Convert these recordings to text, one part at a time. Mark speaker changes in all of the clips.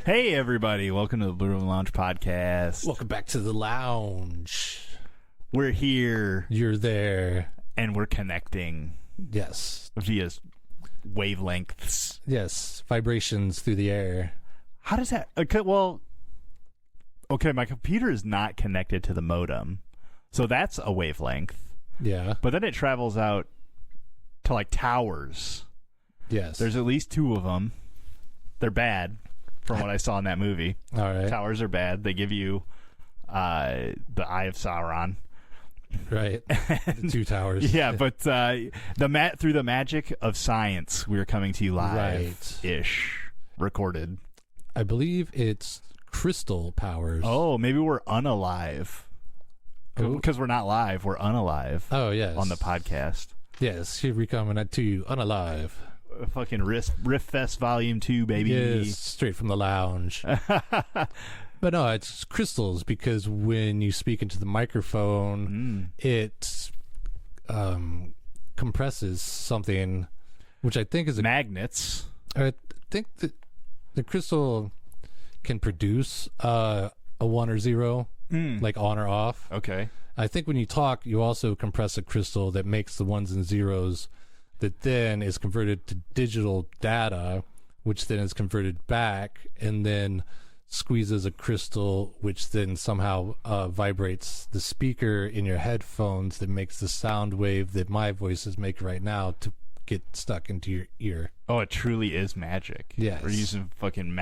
Speaker 1: Hey, everybody. Welcome to the Blue Room Lounge podcast.
Speaker 2: Welcome back to the lounge.
Speaker 1: We're here.
Speaker 2: You're there.
Speaker 1: And we're connecting.
Speaker 2: Yes.
Speaker 1: Via wavelengths.
Speaker 2: Yes. Vibrations through the air.
Speaker 1: How does that... Okay, my computer is not connected to the modem. So that's a wavelength.
Speaker 2: Yeah.
Speaker 1: But then it travels out to, like, towers.
Speaker 2: Yes.
Speaker 1: There's at least two of them. They're bad, from what I saw in that movie.
Speaker 2: All right.
Speaker 1: Towers are bad. They give you the Eye of Sauron.
Speaker 2: Right. The two towers.
Speaker 1: Yeah, but through the magic of science, we're coming to you live-ish, recorded.
Speaker 2: I believe it's crystal powers.
Speaker 1: Oh, maybe we're unalive. Because we're not live, we're unalive.
Speaker 2: Oh, yes.
Speaker 1: On the podcast.
Speaker 2: Yes, here we coming to you unalive.
Speaker 1: Fucking Riff Fest Volume 2, baby.
Speaker 2: Yes, straight from the lounge. But no, it's crystals because when you speak into the microphone, it compresses something, which I think is
Speaker 1: magnets.
Speaker 2: I think that the crystal can produce a 1 or 0, like on or off.
Speaker 1: Okay.
Speaker 2: I think when you talk, you also compress a crystal that makes the 1s and 0s that then is converted to digital data, which then is converted back and then squeezes a crystal, which then somehow vibrates the speaker in your headphones that makes the sound wave that my voice is making right now to get stuck into your ear.
Speaker 1: Oh, it truly is magic.
Speaker 2: Yes.
Speaker 1: We're using fucking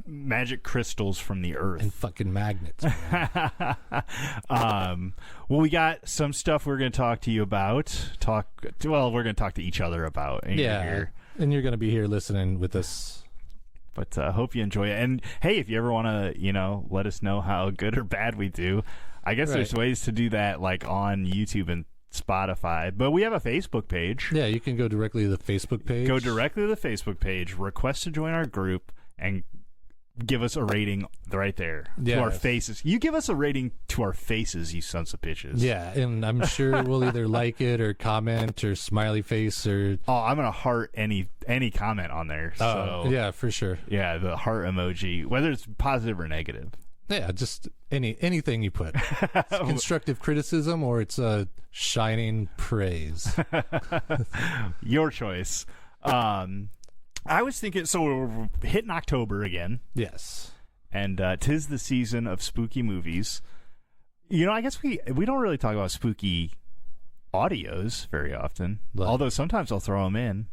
Speaker 1: magic crystals from the earth.
Speaker 2: And fucking magnets.
Speaker 1: Well, we got some stuff we're going to talk to you about. We're going to talk to each other about. And
Speaker 2: and you're going to be here listening with us.
Speaker 1: But hope you enjoy it. And hey, if you ever want to, let us know how good or bad we do, I guess there's ways to do that, like on YouTube and Spotify. But we have a Facebook page.
Speaker 2: Yeah, you can go directly to the Facebook page.
Speaker 1: Go directly to the Facebook page, request to join our group, and give us a rating right there to our faces. You give us a rating to our faces, you sons of bitches.
Speaker 2: Yeah, and I'm sure we'll either like it or comment or smiley face or...
Speaker 1: Oh, I'm going to heart any comment on there. So
Speaker 2: yeah, for sure.
Speaker 1: Yeah, the heart emoji, whether it's positive or negative.
Speaker 2: Yeah, just anything you put. It's constructive criticism or it's a shining praise.
Speaker 1: Your choice. I was thinking, so we're hitting October again.
Speaker 2: Yes.
Speaker 1: And 'tis the season of spooky movies. I guess we don't really talk about spooky audios very often.
Speaker 2: But,
Speaker 1: although sometimes I'll throw them in.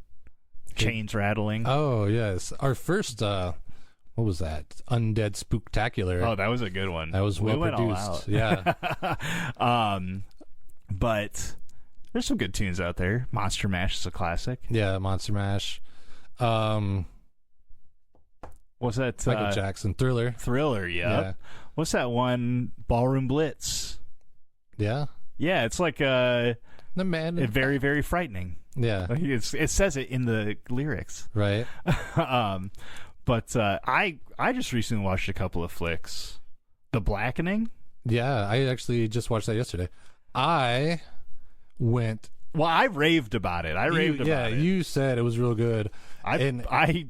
Speaker 1: Chains rattling.
Speaker 2: Oh, yes. Our first, what was that? Undead Spooktacular.
Speaker 1: Oh, that was a good one.
Speaker 2: That was well produced. Yeah.
Speaker 1: But there's some good tunes out there. Monster Mash is a classic.
Speaker 2: Yeah, Monster Mash.
Speaker 1: What's that?
Speaker 2: Michael Jackson. Thriller,
Speaker 1: yeah. What's that one? Ballroom Blitz.
Speaker 2: Yeah.
Speaker 1: Yeah, it's like
Speaker 2: the man.
Speaker 1: Very, very frightening.
Speaker 2: Yeah.
Speaker 1: It says it in the lyrics.
Speaker 2: Right.
Speaker 1: But I just recently watched a couple of flicks. The Blackening.
Speaker 2: Yeah, I actually just watched that yesterday. I went...
Speaker 1: Well, I raved about it.
Speaker 2: Yeah, you said it was real good.
Speaker 1: I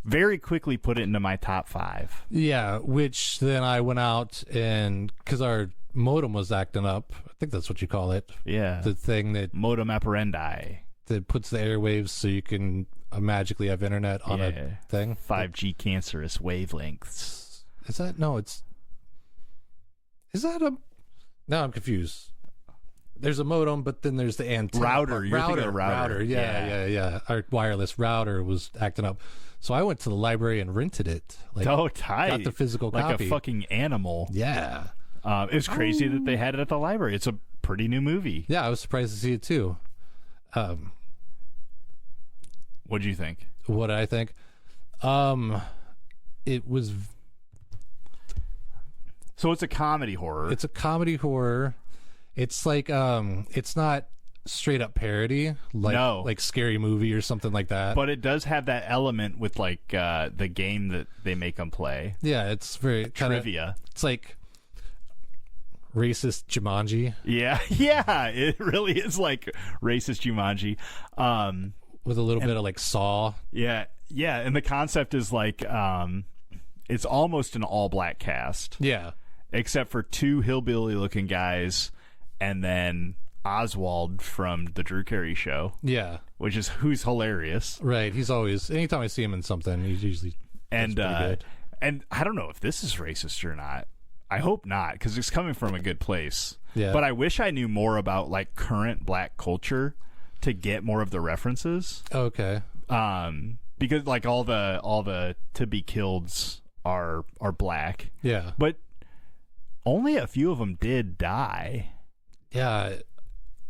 Speaker 1: very quickly put it into my top 5.
Speaker 2: Yeah, which then I went out and... Because our modem was acting up. I think that's what you call it.
Speaker 1: Yeah.
Speaker 2: The thing that...
Speaker 1: Modem operandi.
Speaker 2: That puts the airwaves so you can magically have internet on a thing.
Speaker 1: 5G cancerous wavelengths.
Speaker 2: Is that... No, it's... Is that a... Now I'm confused. There's a modem, but then there's the antenna.
Speaker 1: Router. You're thinking of router.
Speaker 2: Yeah. Our wireless router was acting up. So I went to the library and rented it.
Speaker 1: Tight.
Speaker 2: Got the physical copy.
Speaker 1: Like a fucking animal.
Speaker 2: Yeah.
Speaker 1: It was crazy that they had it at the library. It's a pretty new movie.
Speaker 2: Yeah, I was surprised to see it too.
Speaker 1: What'd you think?
Speaker 2: What did I think? It was...
Speaker 1: So it's a comedy horror.
Speaker 2: It's a comedy horror. It's like it's not straight up parody like Scary Movie or something like that.
Speaker 1: But it does have that element with like the game that they make them play.
Speaker 2: Yeah, it's very
Speaker 1: trivia.
Speaker 2: It's like racist Jumanji.
Speaker 1: Yeah, it really is like racist Jumanji.
Speaker 2: With a little bit of like Saw.
Speaker 1: Yeah, and the concept is like it's almost an all black cast.
Speaker 2: Yeah.
Speaker 1: Except for 2 hillbilly looking guys and then Oswald from the Drew Carey Show.
Speaker 2: Yeah.
Speaker 1: Who's hilarious.
Speaker 2: Right. He's always, anytime I see him in something, he's usually
Speaker 1: and
Speaker 2: pretty good.
Speaker 1: And I don't know if this is racist or not. I hope not, because it's coming from a good place.
Speaker 2: Yeah.
Speaker 1: But I wish I knew more about like current black culture to get more of the references.
Speaker 2: Okay.
Speaker 1: Because like all the to be killeds are black.
Speaker 2: Yeah.
Speaker 1: But only a few of them did die.
Speaker 2: Yeah.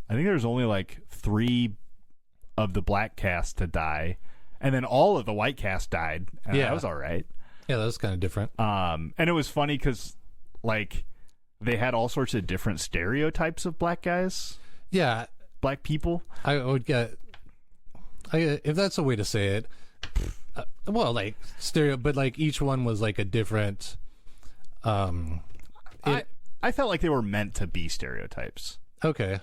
Speaker 1: I think there's only like 3 of the black cast to die, and then all of the white cast died. And that was all right.
Speaker 2: Yeah, that was kind of different.
Speaker 1: And it was funny because like they had all sorts of different stereotypes of black guys.
Speaker 2: Yeah,
Speaker 1: black people.
Speaker 2: I would get, if that's a way to say it. Well, like stereo, but like each one was like a different.
Speaker 1: I felt like they were meant to be stereotypes.
Speaker 2: Okay,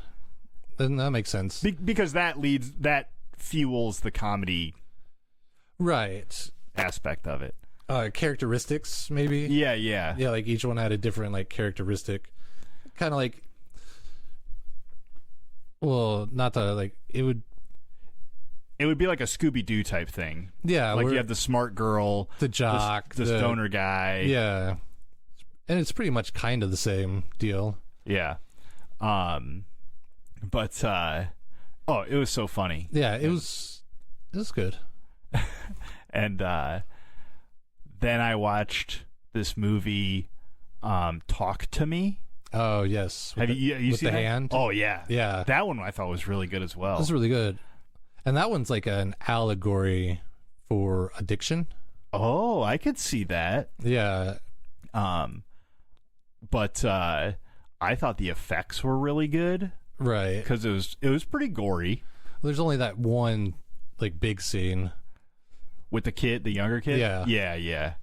Speaker 2: then that makes sense.
Speaker 1: Because that fuels the comedy,
Speaker 2: right,
Speaker 1: aspect of it.
Speaker 2: Characteristics, maybe.
Speaker 1: Yeah.
Speaker 2: Like each one had a different like characteristic, kind of like. Well, not the like it would. It
Speaker 1: would be like a Scooby-Doo type thing.
Speaker 2: Yeah,
Speaker 1: like you have the smart girl,
Speaker 2: the jock,
Speaker 1: the stoner guy.
Speaker 2: Yeah, and it's pretty much kind of the same deal.
Speaker 1: Yeah, but it was so funny.
Speaker 2: Yeah, it was good.
Speaker 1: And then I watched this movie, Talk to Me.
Speaker 2: Oh yes,
Speaker 1: have you seen
Speaker 2: the
Speaker 1: that?
Speaker 2: hand?
Speaker 1: Oh yeah,
Speaker 2: yeah.
Speaker 1: That one I thought was really good as well.
Speaker 2: It was really good, and that one's like an allegory for addiction.
Speaker 1: Oh, I could see that.
Speaker 2: Yeah.
Speaker 1: But I thought the effects were really good.
Speaker 2: Right.
Speaker 1: Because it was pretty gory.
Speaker 2: There's only that one like big scene
Speaker 1: with the younger kid. Yeah.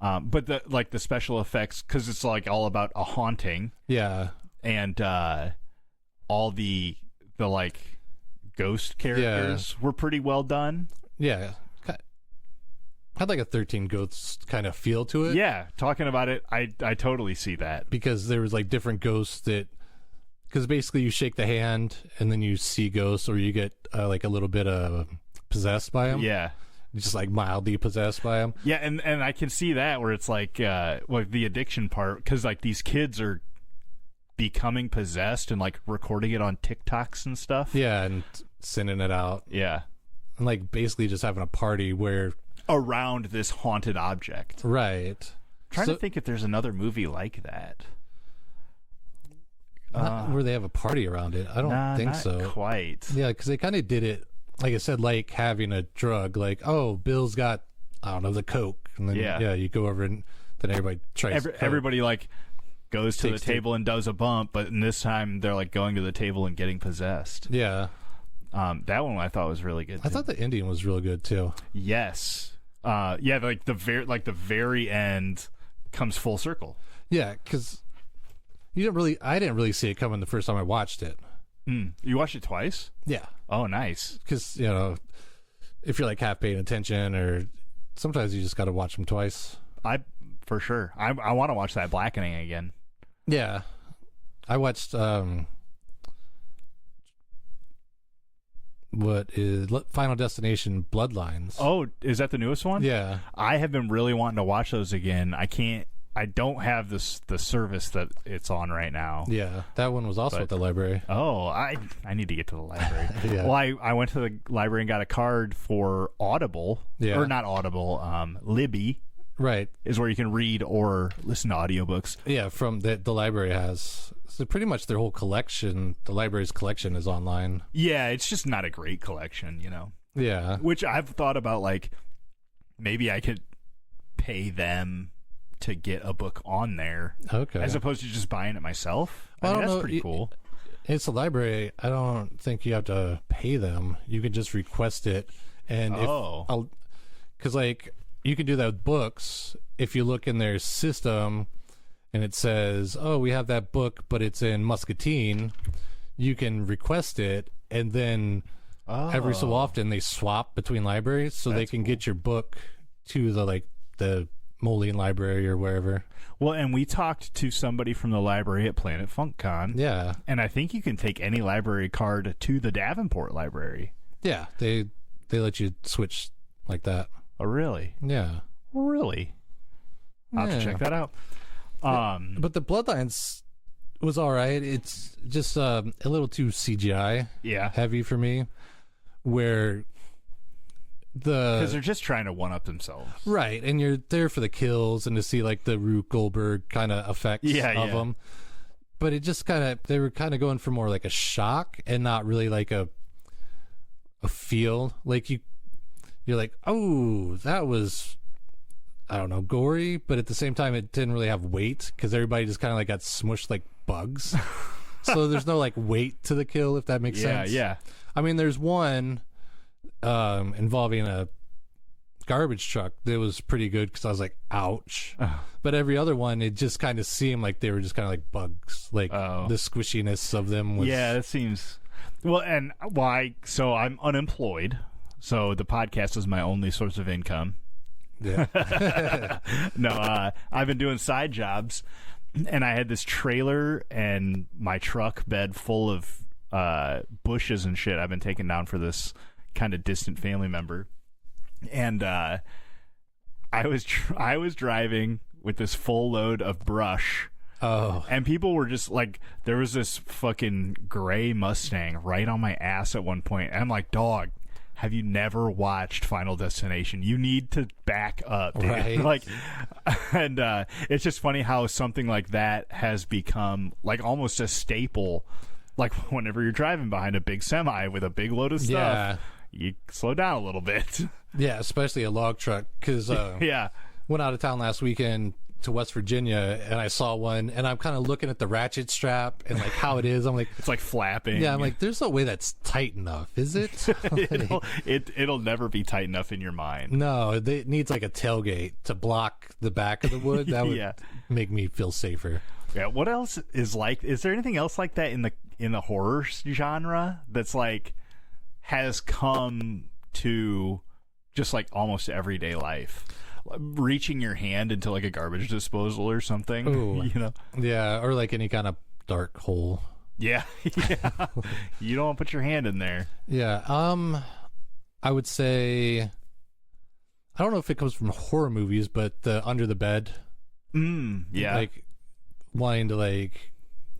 Speaker 1: But the special effects, because it's like all about a haunting.
Speaker 2: Yeah.
Speaker 1: And all the like ghost characters were pretty well done.
Speaker 2: Yeah. Had like a 13 Ghosts kind of feel to it.
Speaker 1: Yeah, talking about it, I totally see that.
Speaker 2: Because there was like different ghosts because basically you shake the hand and then you see ghosts, or you get like a little bit possessed by them.
Speaker 1: Yeah.
Speaker 2: Just like mildly possessed by them.
Speaker 1: Yeah, and I can see that where it's like the addiction part, because like these kids are becoming possessed and like recording it on TikToks and stuff.
Speaker 2: Yeah, and sending it out.
Speaker 1: Yeah.
Speaker 2: And like basically just having a party where
Speaker 1: around this haunted object.
Speaker 2: Right.
Speaker 1: Trying to think if there's another movie like that.
Speaker 2: Where they have a party around it. I don't think so.
Speaker 1: Not quite.
Speaker 2: Yeah, because they kind of did it, like I said, like having a drug. Like, oh, Bill's got, I don't know, the Coke. And then, you go over and then everybody tries
Speaker 1: everybody like goes to the table and does a bump, but in this time they're like going to the table and getting possessed.
Speaker 2: Yeah.
Speaker 1: That one I thought was really good.
Speaker 2: I thought the ending was really good too.
Speaker 1: Yes. Like the very end comes full circle.
Speaker 2: Yeah, because I didn't really see it coming the first time I watched it.
Speaker 1: You watched it twice?
Speaker 2: Yeah.
Speaker 1: Oh, nice.
Speaker 2: Because if you're like half paying attention, or sometimes you just got to watch them twice.
Speaker 1: For sure. I want to watch that Blackening again.
Speaker 2: Yeah, I watched. What is Final Destination Bloodlines?
Speaker 1: Oh, is that the newest one?
Speaker 2: Yeah. I
Speaker 1: have been really wanting to watch those again. I don't have the service that it's on right now.
Speaker 2: Yeah, that one was also at the library.
Speaker 1: Oh, I need to get to the library.
Speaker 2: Yeah.
Speaker 1: Well, I went to the library and got a card for Audible.
Speaker 2: Yeah.
Speaker 1: Or not Audible, Libby.
Speaker 2: Right.
Speaker 1: Is where you can read or listen to audiobooks.
Speaker 2: Yeah, from the library has. So pretty much their whole collection, the library's collection, is online.
Speaker 1: Yeah, it's just not a great collection,
Speaker 2: Yeah.
Speaker 1: Which I've thought about, like, maybe I could pay them to get a book on there.
Speaker 2: Okay.
Speaker 1: As opposed to just buying it myself. I mean, that's pretty cool.
Speaker 2: It's a library. I don't think you have to pay them. You can just request it. And because like you can do that with books. If you look in their system and it says, oh, we have that book, but it's in Muscatine, you can request it, and then every so often they swap between libraries, so they can get your book to the Moline Library or wherever.
Speaker 1: Well, and we talked to somebody from the library at Planet FunkCon.
Speaker 2: Yeah.
Speaker 1: And I think you can take any library card to the Davenport Library.
Speaker 2: Yeah, they let you switch like that.
Speaker 1: Oh, really?
Speaker 2: Yeah.
Speaker 1: Really? I'll have to check that out.
Speaker 2: But the Bloodlines was all right. It's just a little too CGI heavy for me, where
Speaker 1: because they're just trying to one-up themselves.
Speaker 2: Right, and you're there for the kills and to see like the Rube Goldberg kind of effects of them. But it just they were kind of going for more like a shock and not really like a feel. Like you're like, oh, that was, I don't know, gory, but at the same time it didn't really have weight because everybody just kind of like got smushed like bugs. So there's no like weight to the kill, if that makes sense.
Speaker 1: Yeah.
Speaker 2: I mean, there's one involving a garbage truck that was pretty good because I was like, ouch. But every other one, it just kind of seemed like they were just kind of like bugs. Like the squishiness of them was.
Speaker 1: Yeah, that seems. Well, and why? So I'm unemployed. So the podcast is my only source of income.
Speaker 2: Yeah.
Speaker 1: No, I've been doing side jobs, and I had this trailer and my truck bed full of bushes and shit I've been taking down for this kind of distant family member. And I was driving with this full load of brush.
Speaker 2: Oh.
Speaker 1: And people were just like, there was this fucking gray Mustang right on my ass at one point. And I'm like, dog, have you never watched Final Destination? You need to back up, dude.
Speaker 2: Right.
Speaker 1: Like, and it's just funny how something like that has become like almost a staple. Like whenever you're driving behind a big semi with a big load of stuff, you slow down a little bit.
Speaker 2: Yeah, especially a log truck. Because went out of town last weekend to West Virginia, and I saw one, and I'm kind of looking at the ratchet strap and like how it is. I'm like,
Speaker 1: it's like flapping.
Speaker 2: Yeah, I'm like, there's no way that's tight enough, is it?
Speaker 1: It'll never be tight enough in your mind.
Speaker 2: No, it needs like a tailgate to block the back of the wood. That would make me feel safer.
Speaker 1: Yeah. What else is like? Is there anything else like that in the horror genre that's like has come to just like almost everyday life? Reaching your hand into like a garbage disposal or something.
Speaker 2: Ooh.
Speaker 1: You know?
Speaker 2: Yeah, or like any kind of dark hole.
Speaker 1: Yeah. You don't want to put your hand in there.
Speaker 2: Yeah. I would say, I don't know if it comes from horror movies, but the under the bed.
Speaker 1: Yeah.
Speaker 2: Like wanting to like,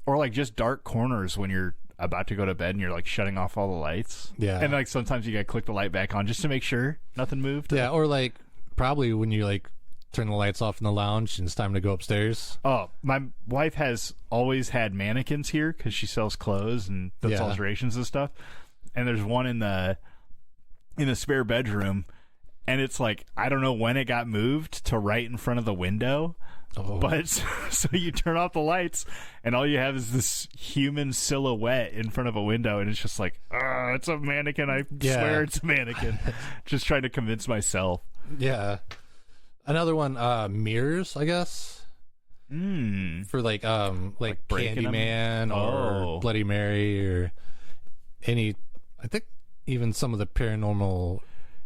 Speaker 1: or like just dark corners when you're about to go to bed and you're like shutting off all the lights.
Speaker 2: Yeah.
Speaker 1: And like sometimes you gotta click the light back on just to make sure nothing moved.
Speaker 2: Yeah. Or like probably when you like turn the lights off in the lounge and it's time to go upstairs.
Speaker 1: Oh, my wife has always had mannequins here because she sells clothes and does alterations and stuff. And there's one in the spare bedroom, and it's like, I don't know when it got moved to right in front of the window. But so you turn off the lights and all you have is this human silhouette in front of a window, and it's just like, it's a mannequin. I swear it's a mannequin. Just trying to convince myself.
Speaker 2: Yeah. Another one, mirrors, I guess. For like Candyman or Bloody Mary or any, I think even some of the Paranormal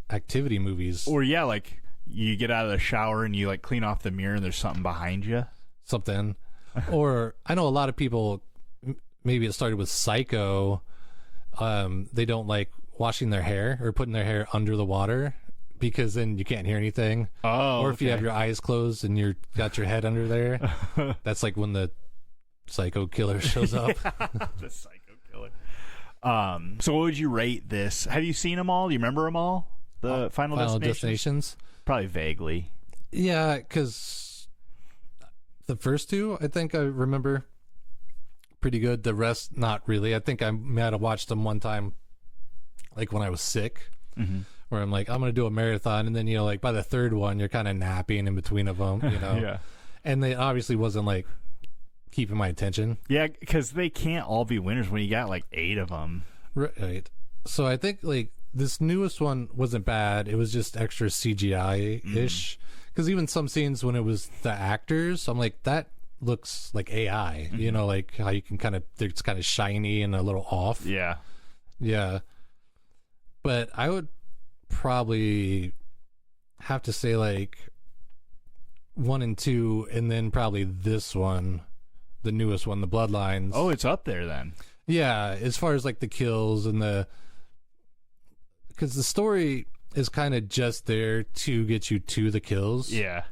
Speaker 2: Activity movies.
Speaker 1: Or like you get out of the shower and you like clean off the mirror and there's something behind you.
Speaker 2: Something. Or I know a lot of people, maybe it started with Psycho. They don't like washing their hair or putting their hair under the water, because then you can't hear anything. Or if you have your eyes closed and you're got your head under there, that's like when the psycho killer shows up.
Speaker 1: The psycho killer. So what would you rate this? Have you seen them all? Do you remember them all? The Final Destinations? Probably vaguely.
Speaker 2: Yeah, because the first two, I think I remember pretty good. The rest, not really. I think I might have watched them one time, like when I was sick. Where I'm like, I'm going to do a marathon. And then, like by the third one, you're kind of napping in between of them,
Speaker 1: Yeah.
Speaker 2: And they obviously wasn't like keeping my attention.
Speaker 1: Yeah, because they can't all be winners when you got like 8 of them.
Speaker 2: Right. So I think like this newest one wasn't bad. It was just extra CGI-ish. Because even some scenes when it was the actors, I'm like, that looks like AI. Like how you can it's kind of shiny and a little off.
Speaker 1: Yeah.
Speaker 2: Yeah. But I would probably have to say like 1 and 2, and then probably this one, the newest one, the Bloodlines.
Speaker 1: Oh, it's up there then.
Speaker 2: Yeah, as far as like the kills and because the story is kind of just there to get you to the kills.
Speaker 1: Yeah.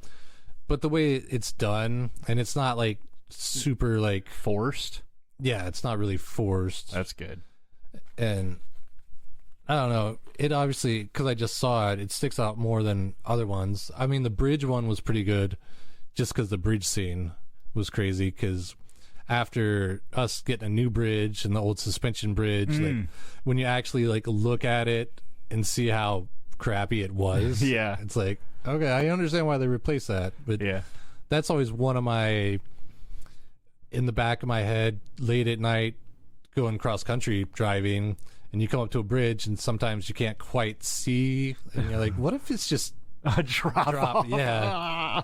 Speaker 2: But the way it's done, and it's not like super like
Speaker 1: forced.
Speaker 2: Yeah, it's not really forced.
Speaker 1: That's good.
Speaker 2: And I don't know. It obviously, because I just saw it, it sticks out more than other ones. I mean, the bridge one was pretty good, just because the bridge scene was crazy. Because after us getting a new bridge and the old suspension bridge, like when you actually like look at it and see how crappy it was,
Speaker 1: yeah,
Speaker 2: it's like, okay, I understand why they replaced that, but
Speaker 1: yeah,
Speaker 2: that's always one of my, in the back of my head, late at night, going cross country driving, and you come up to a bridge and sometimes you can't quite see, and you're like, what if it's just
Speaker 1: a drop?
Speaker 2: Yeah.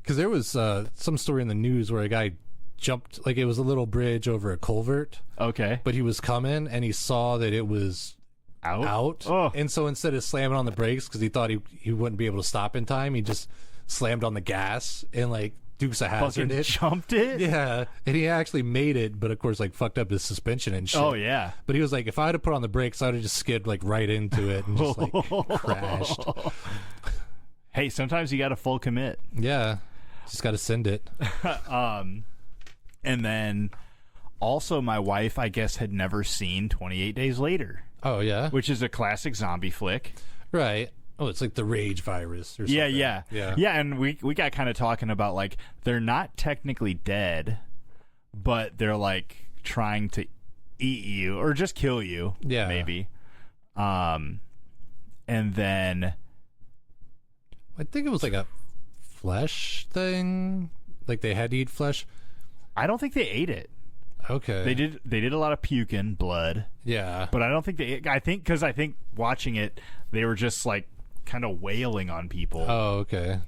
Speaker 2: Because there was some story in the news where a guy jumped, like it was a little bridge over a culvert.
Speaker 1: Okay.
Speaker 2: But he was coming and he saw that it was out.
Speaker 1: Oh.
Speaker 2: And so instead of slamming on the brakes, because he thought he wouldn't be able to stop in time, he just slammed on the gas and like Dukes of Hazzard it.
Speaker 1: Jumped it?
Speaker 2: Yeah. And he actually made it, but of course like fucked up his suspension and shit.
Speaker 1: Oh, yeah.
Speaker 2: But he was like, if I had to put on the brakes, I would have just skid like right into it and just like crashed.
Speaker 1: Hey, sometimes you got to full commit.
Speaker 2: Yeah. Just got to send it.
Speaker 1: And then also my wife, I guess, had never seen 28 Days Later.
Speaker 2: Oh, yeah?
Speaker 1: Which is a classic zombie flick.
Speaker 2: Right. Oh, it's like the rage virus or something.
Speaker 1: Yeah. Yeah, and we got kind of talking about, like, they're not technically dead, but they're, like, trying to eat you or just kill you, maybe. And then...
Speaker 2: I think it was like a flesh thing. Like they had to eat flesh.
Speaker 1: I don't think they ate it.
Speaker 2: Okay.
Speaker 1: They did a lot of puking, blood.
Speaker 2: Yeah.
Speaker 1: But I don't think they... I think watching it, they were just, like, kind of wailing on people.
Speaker 2: Oh, okay.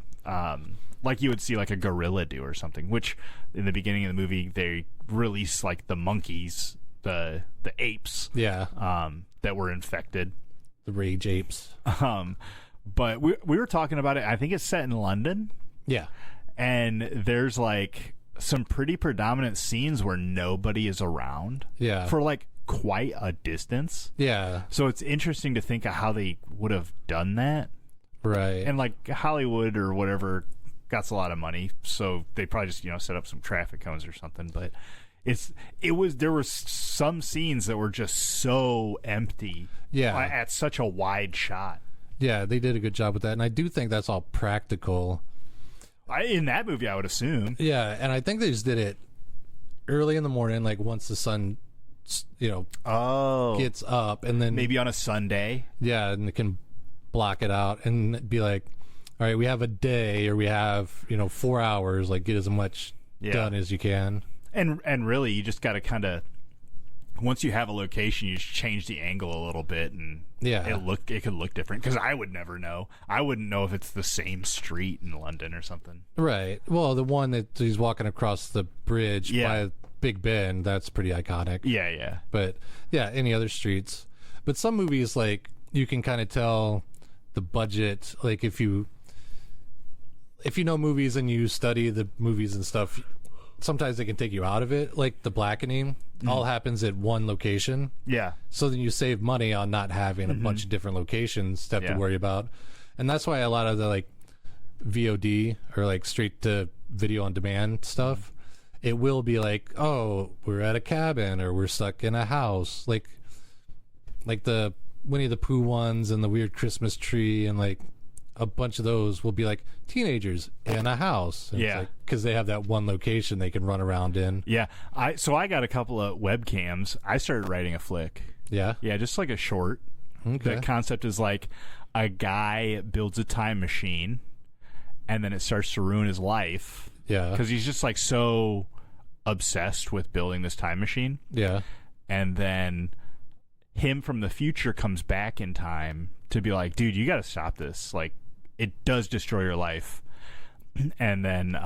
Speaker 1: Like you would see like a gorilla do or something, which in the beginning of the movie they release like the monkeys, the apes, that were infected,
Speaker 2: the rage apes.
Speaker 1: But we were talking about it. I think it's set in London.
Speaker 2: Yeah.
Speaker 1: And there's like some pretty predominant scenes where nobody is around.
Speaker 2: Yeah.
Speaker 1: For like quite a distance.
Speaker 2: Yeah.
Speaker 1: So it's interesting to think of how they would have done that.
Speaker 2: Right.
Speaker 1: And like Hollywood or whatever got a lot of money, so they probably just, set up some traffic cones or something. But there were some scenes that were just so empty.
Speaker 2: Yeah.
Speaker 1: At such a wide shot.
Speaker 2: Yeah, they did a good job with that, and I do think that's all practical.
Speaker 1: In that movie, I would assume.
Speaker 2: Yeah, and I think they just did it early in the morning, like once the sun, gets up, and then
Speaker 1: maybe on a Sunday.
Speaker 2: Yeah, and they can block it out and be like, all right, we have a day, or we have 4 hours. Like, get as much done as you can.
Speaker 1: And really, you just got to kind of, once you have a location, you just change the angle a little bit, and it could look different. Because I would never know. I wouldn't know if it's the same street in London or something.
Speaker 2: Right. Well, the one that he's walking across the bridge by Big Ben, that's pretty iconic.
Speaker 1: Yeah.
Speaker 2: But yeah, any other streets. But some movies, like, you can kind of tell the budget. Like, if you know movies and you study the movies and stuff, sometimes they can take you out of it. Like The Blackening, all happens at one location. Yeah. So then you save money on not having a bunch of different locations to have to worry about. And that's why a lot of the like VOD or like straight to video on demand stuff, it will be like, oh, we're at a cabin or we're stuck in a house. Like the Winnie the Pooh ones and the weird Christmas tree, and like a bunch of those will be like teenagers in a house. And because they have that one location they can run around in. Yeah.
Speaker 1: So I got a couple of webcams. I started writing a flick.
Speaker 2: Yeah.
Speaker 1: Yeah, just like a short. Okay. The concept is like a guy builds a time machine and then it starts to ruin his life.
Speaker 2: Yeah.
Speaker 1: Because he's just like so obsessed with building this time machine.
Speaker 2: Yeah.
Speaker 1: And then him from the future comes back in time to be like, dude, you got to stop this. Like, it does destroy your life. And then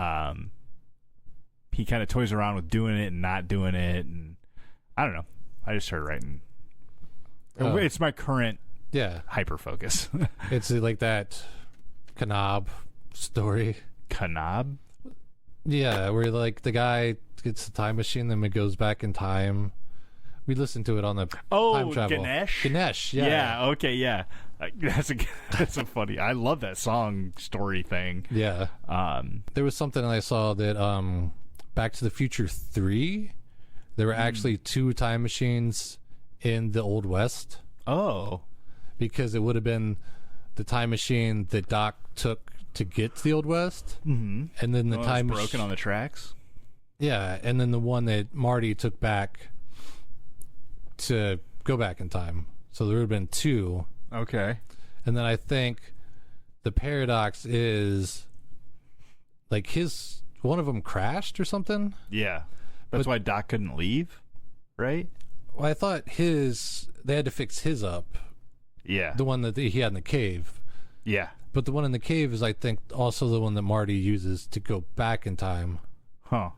Speaker 1: he kind of toys around with doing it and not doing it. And I don't know. I just started writing. It's my current hyper focus.
Speaker 2: It's like that Kanab story.
Speaker 1: Kanab?
Speaker 2: Yeah, where like the guy gets a time machine, then it goes back in time. We listened to it on the time travel.
Speaker 1: Ganesh?
Speaker 2: Ganesh, yeah.
Speaker 1: Yeah, okay, yeah. That's a funny. I love that song story thing.
Speaker 2: Yeah. There was something I saw that Back to the Future 3, there were actually 2 time machines in the Old West.
Speaker 1: Oh.
Speaker 2: Because it would have been the time machine that Doc took to get to the Old West.
Speaker 1: Mm-hmm.
Speaker 2: And then the time
Speaker 1: machine broken on the tracks?
Speaker 2: Yeah, and then the one that Marty took back to go back in time. So there would have been 2.
Speaker 1: Okay.
Speaker 2: And then I think the paradox is like one of them crashed or something.
Speaker 1: Yeah. That's why Doc couldn't leave, right?
Speaker 2: Well, I thought they had to fix his up.
Speaker 1: Yeah.
Speaker 2: The one that he had in the cave.
Speaker 1: Yeah.
Speaker 2: But the one in the cave is, I think, also the one that Marty uses to go back in time.
Speaker 1: Huh.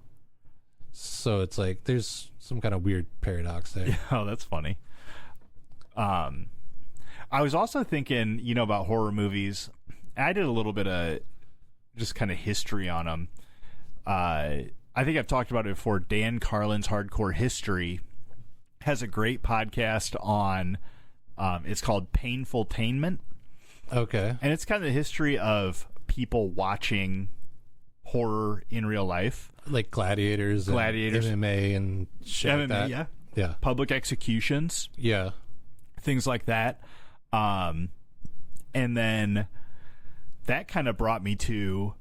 Speaker 2: So it's like there's some kind of weird paradox there.
Speaker 1: Yeah, oh, that's funny. I was also thinking, about horror movies. I did a little bit of just kind of history on them. I think I've talked about it before. Dan Carlin's Hardcore History has a great podcast on, it's called Painfultainment.
Speaker 2: Okay.
Speaker 1: And it's kind of the history of people watching horror in real life.
Speaker 2: Like gladiators. And MMA and shit like that.
Speaker 1: Yeah.
Speaker 2: Yeah.
Speaker 1: Public executions.
Speaker 2: Yeah.
Speaker 1: Things like that. And then that kind of brought me to,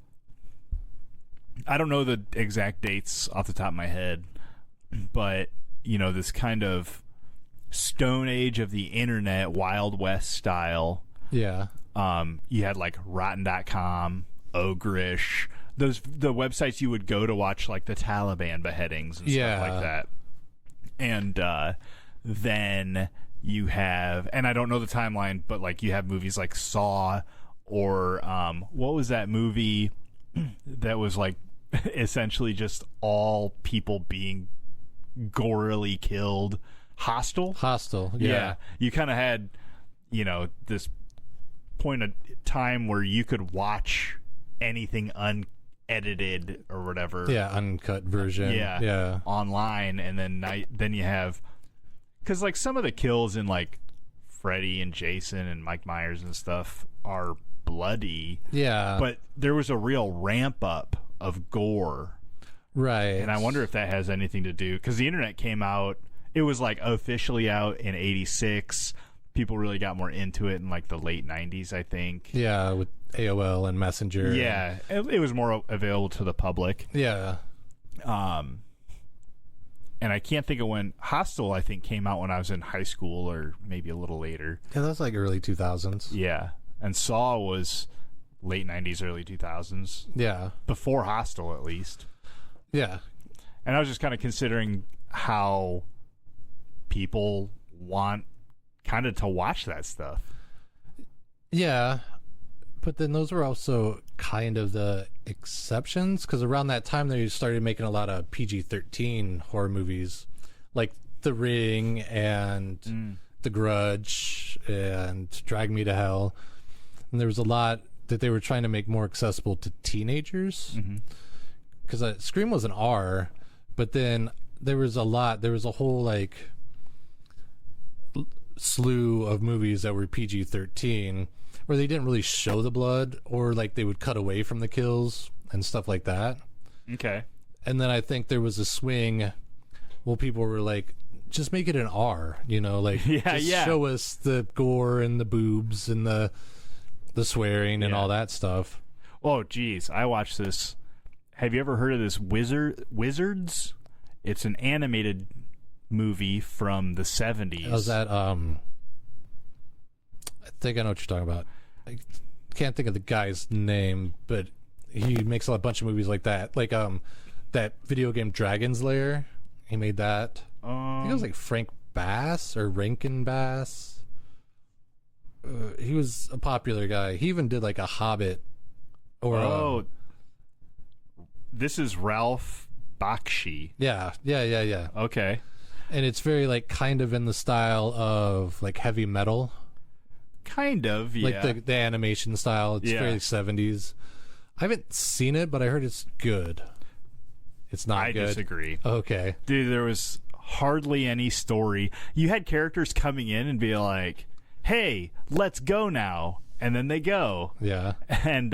Speaker 1: I don't know the exact dates off the top of my head, but, this kind of Stone Age of the internet, Wild West style.
Speaker 2: Yeah.
Speaker 1: You had like Rotten.com, Ogrish, the websites you would go to watch like the Taliban beheadings and stuff like that. And then you have, and I don't know the timeline, but like you have movies like Saw, or what was that movie that was like essentially just all people being gorily killed? Hostel.
Speaker 2: Yeah.
Speaker 1: You kind of had, this point of time where you could watch anything unedited or whatever.
Speaker 2: Yeah, uncut version.
Speaker 1: Yeah. Online, and then you have, because like some of the kills in like Freddy and Jason and Mike Myers and stuff are bloody.
Speaker 2: Yeah.
Speaker 1: But there was a real ramp up of gore.
Speaker 2: Right.
Speaker 1: And I wonder if that has anything to do, because the internet came out, it was like officially out in 86. People really got more into it in like the late 90s, I think.
Speaker 2: Yeah, with AOL and Messenger.
Speaker 1: Yeah, it was more available to the public.
Speaker 2: Yeah.
Speaker 1: And I can't think of when. Hostel, I think, came out when I was in high school or maybe a little later.
Speaker 2: Yeah, that's like early 2000s.
Speaker 1: Yeah. And Saw was late 90s, early 2000s.
Speaker 2: Yeah.
Speaker 1: Before Hostel, at least.
Speaker 2: Yeah.
Speaker 1: And I was just kind of considering how people want kind of to watch that stuff.
Speaker 2: Yeah, but then those were also kind of the exceptions, because around that time they started making a lot of PG-13 horror movies, like The Ring and The Grudge and Drag Me to Hell, and there was a lot that they were trying to make more accessible to teenagers, because Scream was an R, but then there was a whole like slew of movies that were PG-13 where they didn't really show the blood, or like they would cut away from the kills and stuff like that.
Speaker 1: Okay.
Speaker 2: And then I think there was a swing. Well, people were like, just make it an R, like show us the gore and the boobs and the swearing and all that stuff.
Speaker 1: Oh, geez, I watched this. Have you ever heard of this Wizards? It's an animated movie from the 70s.
Speaker 2: Was that I think I know what you're talking about. I can't think of the guy's name, but he makes a bunch of movies like that. Like that video game Dragon's Lair. He made that. I think it was like Frank Bass or Rankin Bass. He was a popular guy. He even did like a Hobbit. Or
Speaker 1: this is Ralph Bakshi.
Speaker 2: Yeah.
Speaker 1: Okay.
Speaker 2: And it's very like kind of in the style of like heavy metal.
Speaker 1: Kind of, yeah.
Speaker 2: Like the animation style. It's very 70s. I haven't seen it, but I heard it's good. It's not good. I
Speaker 1: disagree.
Speaker 2: Okay.
Speaker 1: Dude, there was hardly any story. You had characters coming in and be like, hey, let's go now. And then they go.
Speaker 2: Yeah.
Speaker 1: And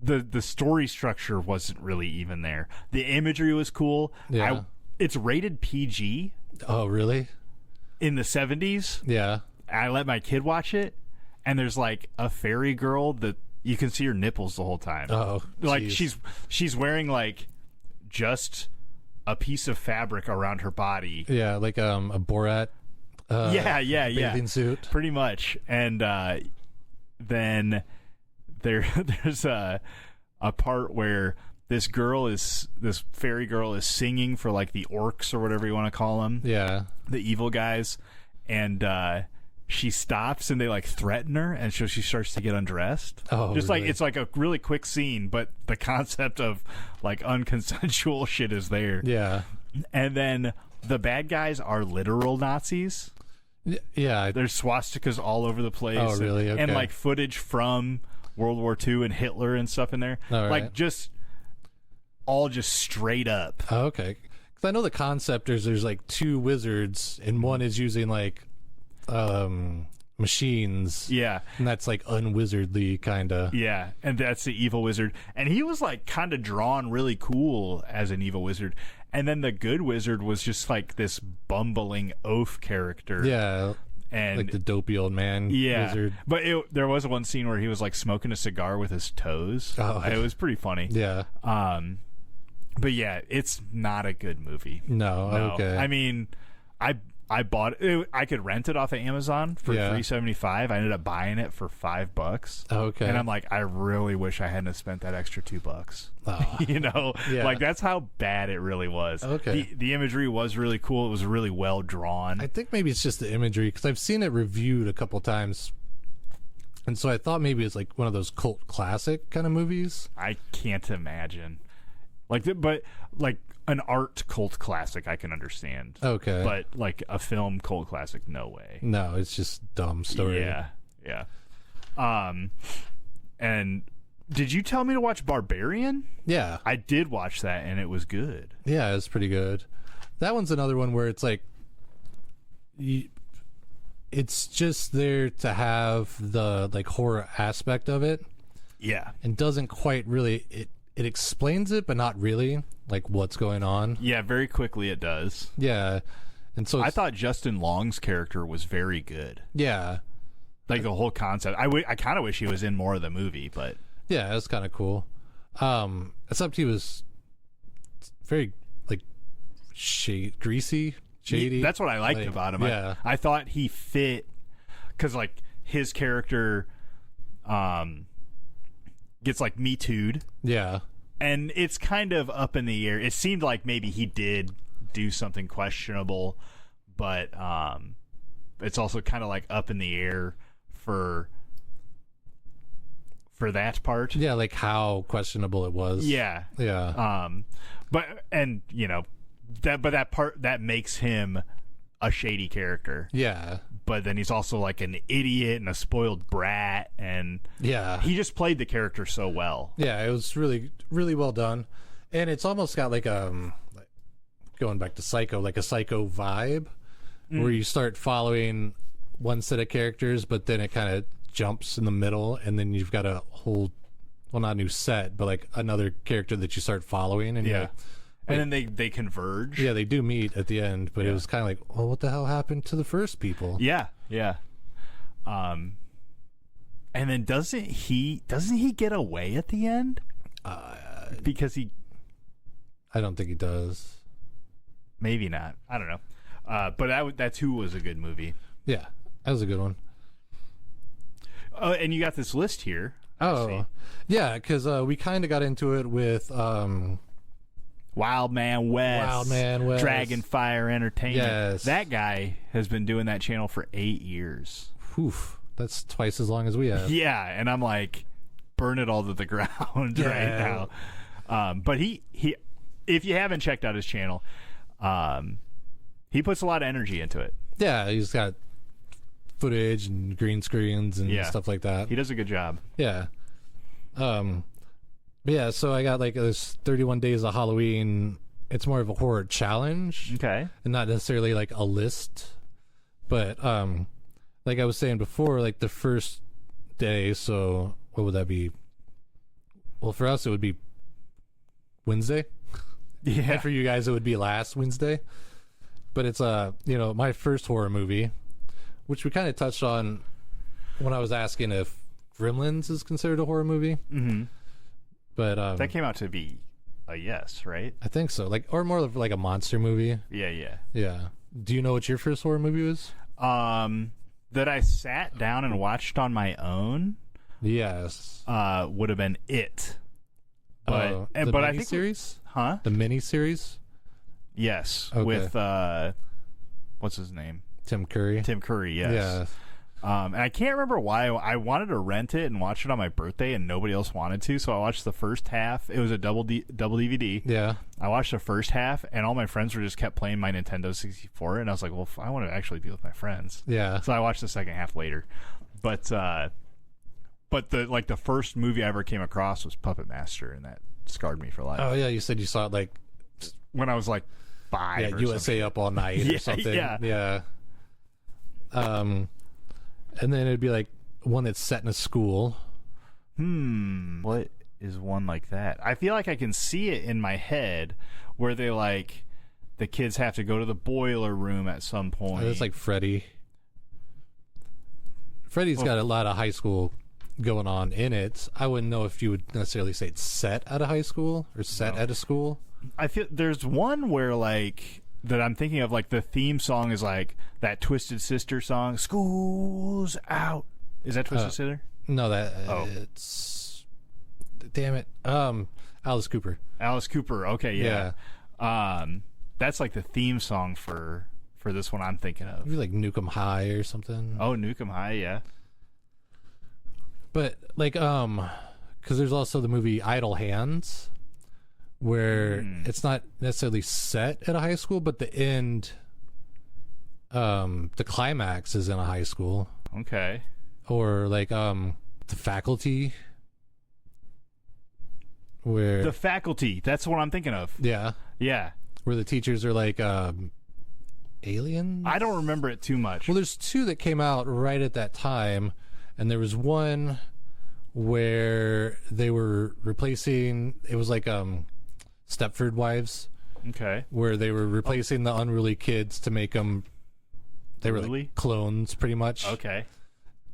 Speaker 1: the story structure wasn't really even there. The imagery was cool.
Speaker 2: Yeah.
Speaker 1: It's rated PG.
Speaker 2: Oh, really?
Speaker 1: In the 70s.
Speaker 2: Yeah.
Speaker 1: I let my kid watch it, and there's like a fairy girl that you can see her nipples the whole time.
Speaker 2: Oh,
Speaker 1: like
Speaker 2: geez.
Speaker 1: she's wearing like just a piece of fabric around her body.
Speaker 2: Yeah, like a Borat. Bathing suit,
Speaker 1: pretty much. And then there's a part where this fairy girl is singing for like the orcs or whatever you want to call them.
Speaker 2: Yeah,
Speaker 1: the evil guys, and she stops and they like threaten her, and so she starts to get undressed.
Speaker 2: Oh,
Speaker 1: just
Speaker 2: really?
Speaker 1: like it's like a really quick scene, but the concept of like unconsensual shit is there.
Speaker 2: Yeah,
Speaker 1: and then the bad guys are literal Nazis.
Speaker 2: Yeah,
Speaker 1: there's swastikas all over the place.
Speaker 2: Oh, really? Okay.
Speaker 1: And like footage from World War II and Hitler and stuff in there.
Speaker 2: All right.
Speaker 1: Like just straight up.
Speaker 2: Oh, okay. Because I know the concept is there's like two wizards, and one is using like machines.
Speaker 1: Yeah.
Speaker 2: And that's like unwizardly kind of.
Speaker 1: Yeah, and that's the evil wizard. And he was like kind of drawn really cool as an evil wizard. And then the good wizard was just like this bumbling oaf character.
Speaker 2: Yeah.
Speaker 1: And
Speaker 2: like the dopey old man wizard.
Speaker 1: But there was one scene where he was like smoking a cigar with his toes.
Speaker 2: Oh.
Speaker 1: It was pretty funny.
Speaker 2: Yeah.
Speaker 1: But yeah, it's not a good movie.
Speaker 2: No. Okay.
Speaker 1: I mean, I bought it. I could rent it off of Amazon for $3.75. I ended up buying it for $5.
Speaker 2: Okay.
Speaker 1: And I'm like, I really wish I hadn't spent that extra $2.
Speaker 2: Oh.
Speaker 1: You know,
Speaker 2: Yeah.
Speaker 1: like that's how bad it really was.
Speaker 2: Okay.
Speaker 1: The imagery was really cool. It was really well drawn.
Speaker 2: I think maybe it's just the imagery, because I've seen it reviewed a couple times, and so I thought maybe it's like one of those cult classic kind of movies.
Speaker 1: I can't imagine. But an art cult classic I can understand.
Speaker 2: Okay.
Speaker 1: But like a film cult classic, no way.
Speaker 2: No, it's just dumb story.
Speaker 1: Yeah. And did you tell me to watch Barbarian?
Speaker 2: Yeah.
Speaker 1: I did watch that, and it was good.
Speaker 2: Yeah, it's pretty good. That one's another one where it's like it's just there to have the like horror aspect of it.
Speaker 1: Yeah.
Speaker 2: And doesn't quite really it explains it, but not really, like what's going on.
Speaker 1: Yeah, very quickly it does.
Speaker 2: Yeah. And so
Speaker 1: I thought Justin Long's character was very good.
Speaker 2: Yeah.
Speaker 1: Like the whole concept. I kind of wish he was in more of the movie, but
Speaker 2: yeah, it was kind of cool. Except he was very like greasy, shady.
Speaker 1: That's what I liked about him.
Speaker 2: Yeah.
Speaker 1: I thought he fit because like his character gets like Me Too'd.
Speaker 2: Yeah.
Speaker 1: And it's kind of up in the air. It seemed like maybe he did do something questionable, but it's also kind of like up in the air for that part.
Speaker 2: Yeah, like how questionable it was.
Speaker 1: Yeah.
Speaker 2: Yeah.
Speaker 1: But that part that makes him a shady character.
Speaker 2: Yeah.
Speaker 1: But then he's also like an idiot and a spoiled brat, and
Speaker 2: yeah,
Speaker 1: he just played the character so well.
Speaker 2: Yeah, it was really, really well done, and it's almost got like going back to Psycho, like a Psycho vibe, where you start following one set of characters, but then it kind of jumps in the middle, and then you've got a whole, well, not a new set, but like another character that you start following, and
Speaker 1: yeah. And then they converge.
Speaker 2: Yeah, they do meet at the end, but it was kind of like, well, what the hell happened to the first people?
Speaker 1: Yeah. And then doesn't he get away at the end? Because
Speaker 2: I don't think he does.
Speaker 1: Maybe not. I don't know. But that too was a good movie.
Speaker 2: Yeah, that was a good one.
Speaker 1: Oh, and you got this list here.
Speaker 2: Oh, yeah, because we kind of got into it with
Speaker 1: Wild Man West. Dragonfire Entertainment.
Speaker 2: Yes.
Speaker 1: That guy has been doing that channel for 8 years.
Speaker 2: Oof. That's twice as long as we have.
Speaker 1: Yeah, and I'm like, burn it all to the ground right now. But he if you haven't checked out his channel, he puts a lot of energy into it.
Speaker 2: Yeah, he's got footage and green screens and stuff like that.
Speaker 1: He does a good job.
Speaker 2: Yeah. But yeah, so I got like this 31 Days of Halloween. It's more of a horror challenge.
Speaker 1: Okay.
Speaker 2: And not necessarily like a list. But like I was saying before, like the first day, so what would that be? Well, for us it would be Wednesday.
Speaker 1: Yeah.
Speaker 2: And for you guys it would be last Wednesday. But it's my first horror movie, which we kind of touched on when I was asking if Gremlins is considered a horror movie.
Speaker 1: Mm-hmm.
Speaker 2: But
Speaker 1: that came out to be a yes, right?
Speaker 2: I think so. Like, or more of like a monster movie.
Speaker 1: Yeah.
Speaker 2: Yeah. Do you know what your first horror movie was?
Speaker 1: That I sat down and watched on my own.
Speaker 2: Yes.
Speaker 1: Would have been It.
Speaker 2: But
Speaker 1: I think
Speaker 2: series,
Speaker 1: huh?
Speaker 2: The mini series.
Speaker 1: Yes,
Speaker 2: okay.
Speaker 1: with what's his name?
Speaker 2: Tim Curry.
Speaker 1: Tim Curry. Yes.
Speaker 2: Yeah.
Speaker 1: And I can't remember why I wanted to rent it and watch it on my birthday, and nobody else wanted to. So I watched the first half. It was a double DVD.
Speaker 2: Yeah.
Speaker 1: I watched the first half, and all my friends were just kept playing my Nintendo 64, and I was like, well, I want to actually be with my friends.
Speaker 2: Yeah.
Speaker 1: So I watched the second half later, but the first movie I ever came across was Puppet Master, and that scarred me for life.
Speaker 2: Oh yeah, you said you saw it like
Speaker 1: when I was like 5.
Speaker 2: Yeah,
Speaker 1: or
Speaker 2: USA
Speaker 1: something.
Speaker 2: Up All Night
Speaker 1: Yeah,
Speaker 2: or something.
Speaker 1: yeah.
Speaker 2: Yeah. And then it'd be like one that's set in a school.
Speaker 1: What is one like that? I feel like I can see it in my head where they like the kids have to go to the boiler room at some point.
Speaker 2: It's like Freddy. Freddy's got a lot of high school going on in it. I wouldn't know if you would necessarily say it's set at a high school or set at a school.
Speaker 1: I feel there's one where like that I'm thinking of, like the theme song is like that Twisted Sister song, "School's Out." Is that Twisted Sister?
Speaker 2: No, it's damn it. Alice Cooper.
Speaker 1: Alice Cooper. Okay, yeah. That's like the theme song for this one I'm thinking of.
Speaker 2: Maybe like Nukem High or something.
Speaker 1: Oh, Nukem High, yeah.
Speaker 2: But like because there's also the movie Idle Hands, where it's not necessarily set at a high school, but the end, the climax is in a high school.
Speaker 1: Okay.
Speaker 2: Or like The Faculty, where
Speaker 1: The Faculty. That's what I'm thinking of.
Speaker 2: yeah, where the teachers are like aliens.
Speaker 1: I don't remember it too much.
Speaker 2: Well, there's two that came out right at that time, and there was one where they were replacing. It was like Stepford Wives.
Speaker 1: Okay.
Speaker 2: Where they were replacing the unruly kids to make them. They were like clones, pretty much.
Speaker 1: Okay.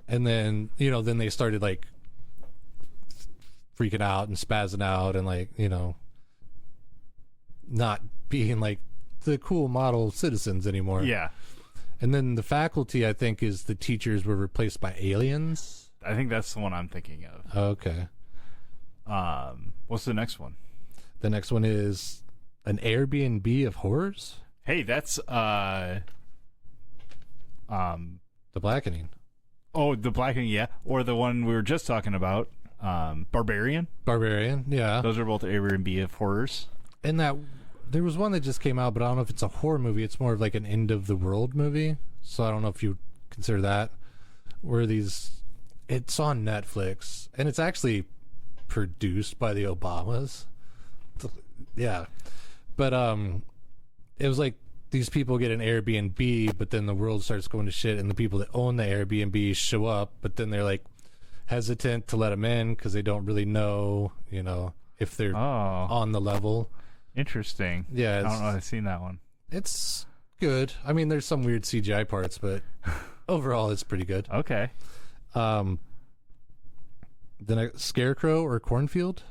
Speaker 2: And then then they started like freaking out and spazzing out and like not being like the cool model citizens anymore.
Speaker 1: Yeah.
Speaker 2: And then The Faculty, I think, is the teachers were replaced by aliens.
Speaker 1: I think that's the one I'm thinking of.
Speaker 2: Okay.
Speaker 1: What's the next one?
Speaker 2: The next one is An Airbnb of Horrors.
Speaker 1: Hey, that's
Speaker 2: The Blackening.
Speaker 1: Oh, The Blackening, yeah. Or the one we were just talking about, Barbarian.
Speaker 2: Barbarian, yeah.
Speaker 1: Those are both Airbnb of horrors.
Speaker 2: And that there was one that just came out, but I don't know if it's a horror movie. It's more of like an end of the world movie. So I don't know if you consider that. Where it's on Netflix, and it's actually produced by the Obamas. Yeah. But it was like these people get an Airbnb, but then the world starts going to shit, and the people that own the Airbnb show up, but then they're like hesitant to let them in because they don't really know, if they're on the level.
Speaker 1: Interesting.
Speaker 2: Yeah.
Speaker 1: I don't know if I've seen that one.
Speaker 2: It's good. I mean, there's some weird CGI parts, but overall it's pretty good.
Speaker 1: Okay.
Speaker 2: The next Scarecrow or Cornfield?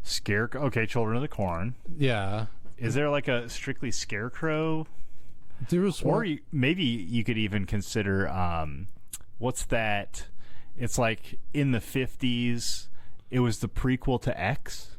Speaker 1: Scarecrow. Okay, Children of the Corn.
Speaker 2: Yeah.
Speaker 1: Is there like a strictly Scarecrow?
Speaker 2: There was one.
Speaker 1: Or maybe you could even consider what's that? It's like in the 50s. It was the prequel to X.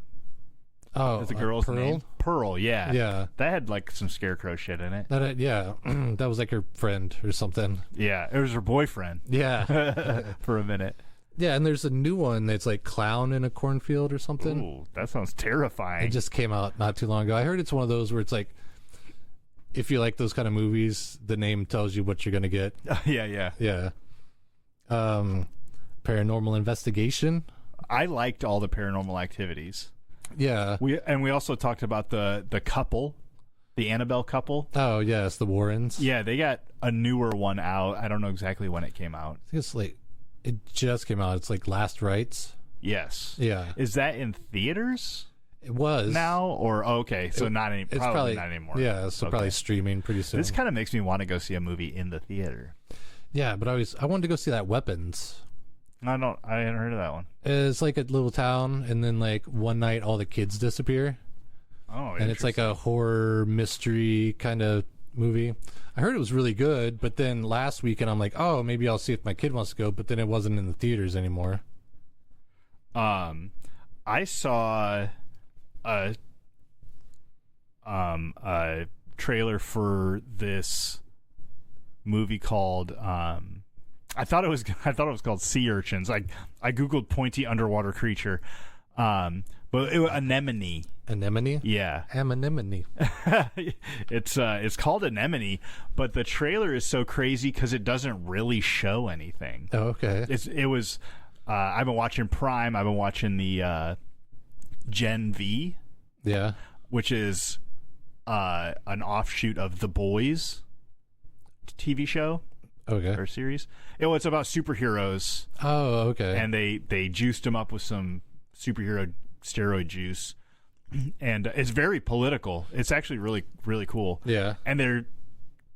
Speaker 2: Oh,
Speaker 1: the girl's
Speaker 2: Pearl?
Speaker 1: name? Pearl, yeah.
Speaker 2: Yeah.
Speaker 1: That had like some Scarecrow shit in it.
Speaker 2: Yeah. That was like her friend or something.
Speaker 1: Yeah, it was her boyfriend.
Speaker 2: Yeah.
Speaker 1: For a minute.
Speaker 2: Yeah, and there's a new one that's like Clown in a Cornfield or something.
Speaker 1: Ooh, that sounds terrifying.
Speaker 2: It just came out not too long ago. I heard it's one of those where it's like, if you like those kind of movies, the name tells you what you're going to get.
Speaker 1: Yeah.
Speaker 2: Yeah. Paranormal Investigation.
Speaker 1: I liked all the Paranormal Activities.
Speaker 2: Yeah.
Speaker 1: We also talked about the couple, the Annabelle couple.
Speaker 2: Oh yes, the Warrens.
Speaker 1: Yeah, they got a newer one out. I don't know exactly when it came out.
Speaker 2: I think it's like it just came out. It's like Last Rites.
Speaker 1: Yes.
Speaker 2: Yeah.
Speaker 1: Is that in theaters?
Speaker 2: It was
Speaker 1: now, or okay, so not any.
Speaker 2: It's
Speaker 1: probably not anymore.
Speaker 2: Yeah, so probably streaming pretty soon.
Speaker 1: This kind of makes me want to go see a movie in the theater.
Speaker 2: Yeah, but I wanted to go see that Weapons.
Speaker 1: I hadn't heard of that one.
Speaker 2: It's like a little town, and then like one night all the kids disappear.
Speaker 1: Oh,
Speaker 2: and it's like a horror mystery kind of movie. I heard it was really good, but then last weekend I'm like, oh, maybe I'll see if my kid wants to go, but then it wasn't in the theaters anymore.
Speaker 1: I saw a trailer for this movie called I thought it was called Sea Urchins. I googled pointy underwater creature, but it was anemone.
Speaker 2: Anemone?
Speaker 1: Yeah,
Speaker 2: anemone.
Speaker 1: It's called Anemone, but the trailer is so crazy because it doesn't really show anything.
Speaker 2: Oh, okay.
Speaker 1: It was. I've been watching Prime. I've been watching the Gen V.
Speaker 2: Yeah.
Speaker 1: Which is an offshoot of The Boys TV show.
Speaker 2: Okay.
Speaker 1: Or series. It's about superheroes.
Speaker 2: Oh, okay.
Speaker 1: And they juiced them up with some superhero steroid juice. And it's very political. It's actually really, really cool.
Speaker 2: Yeah.
Speaker 1: And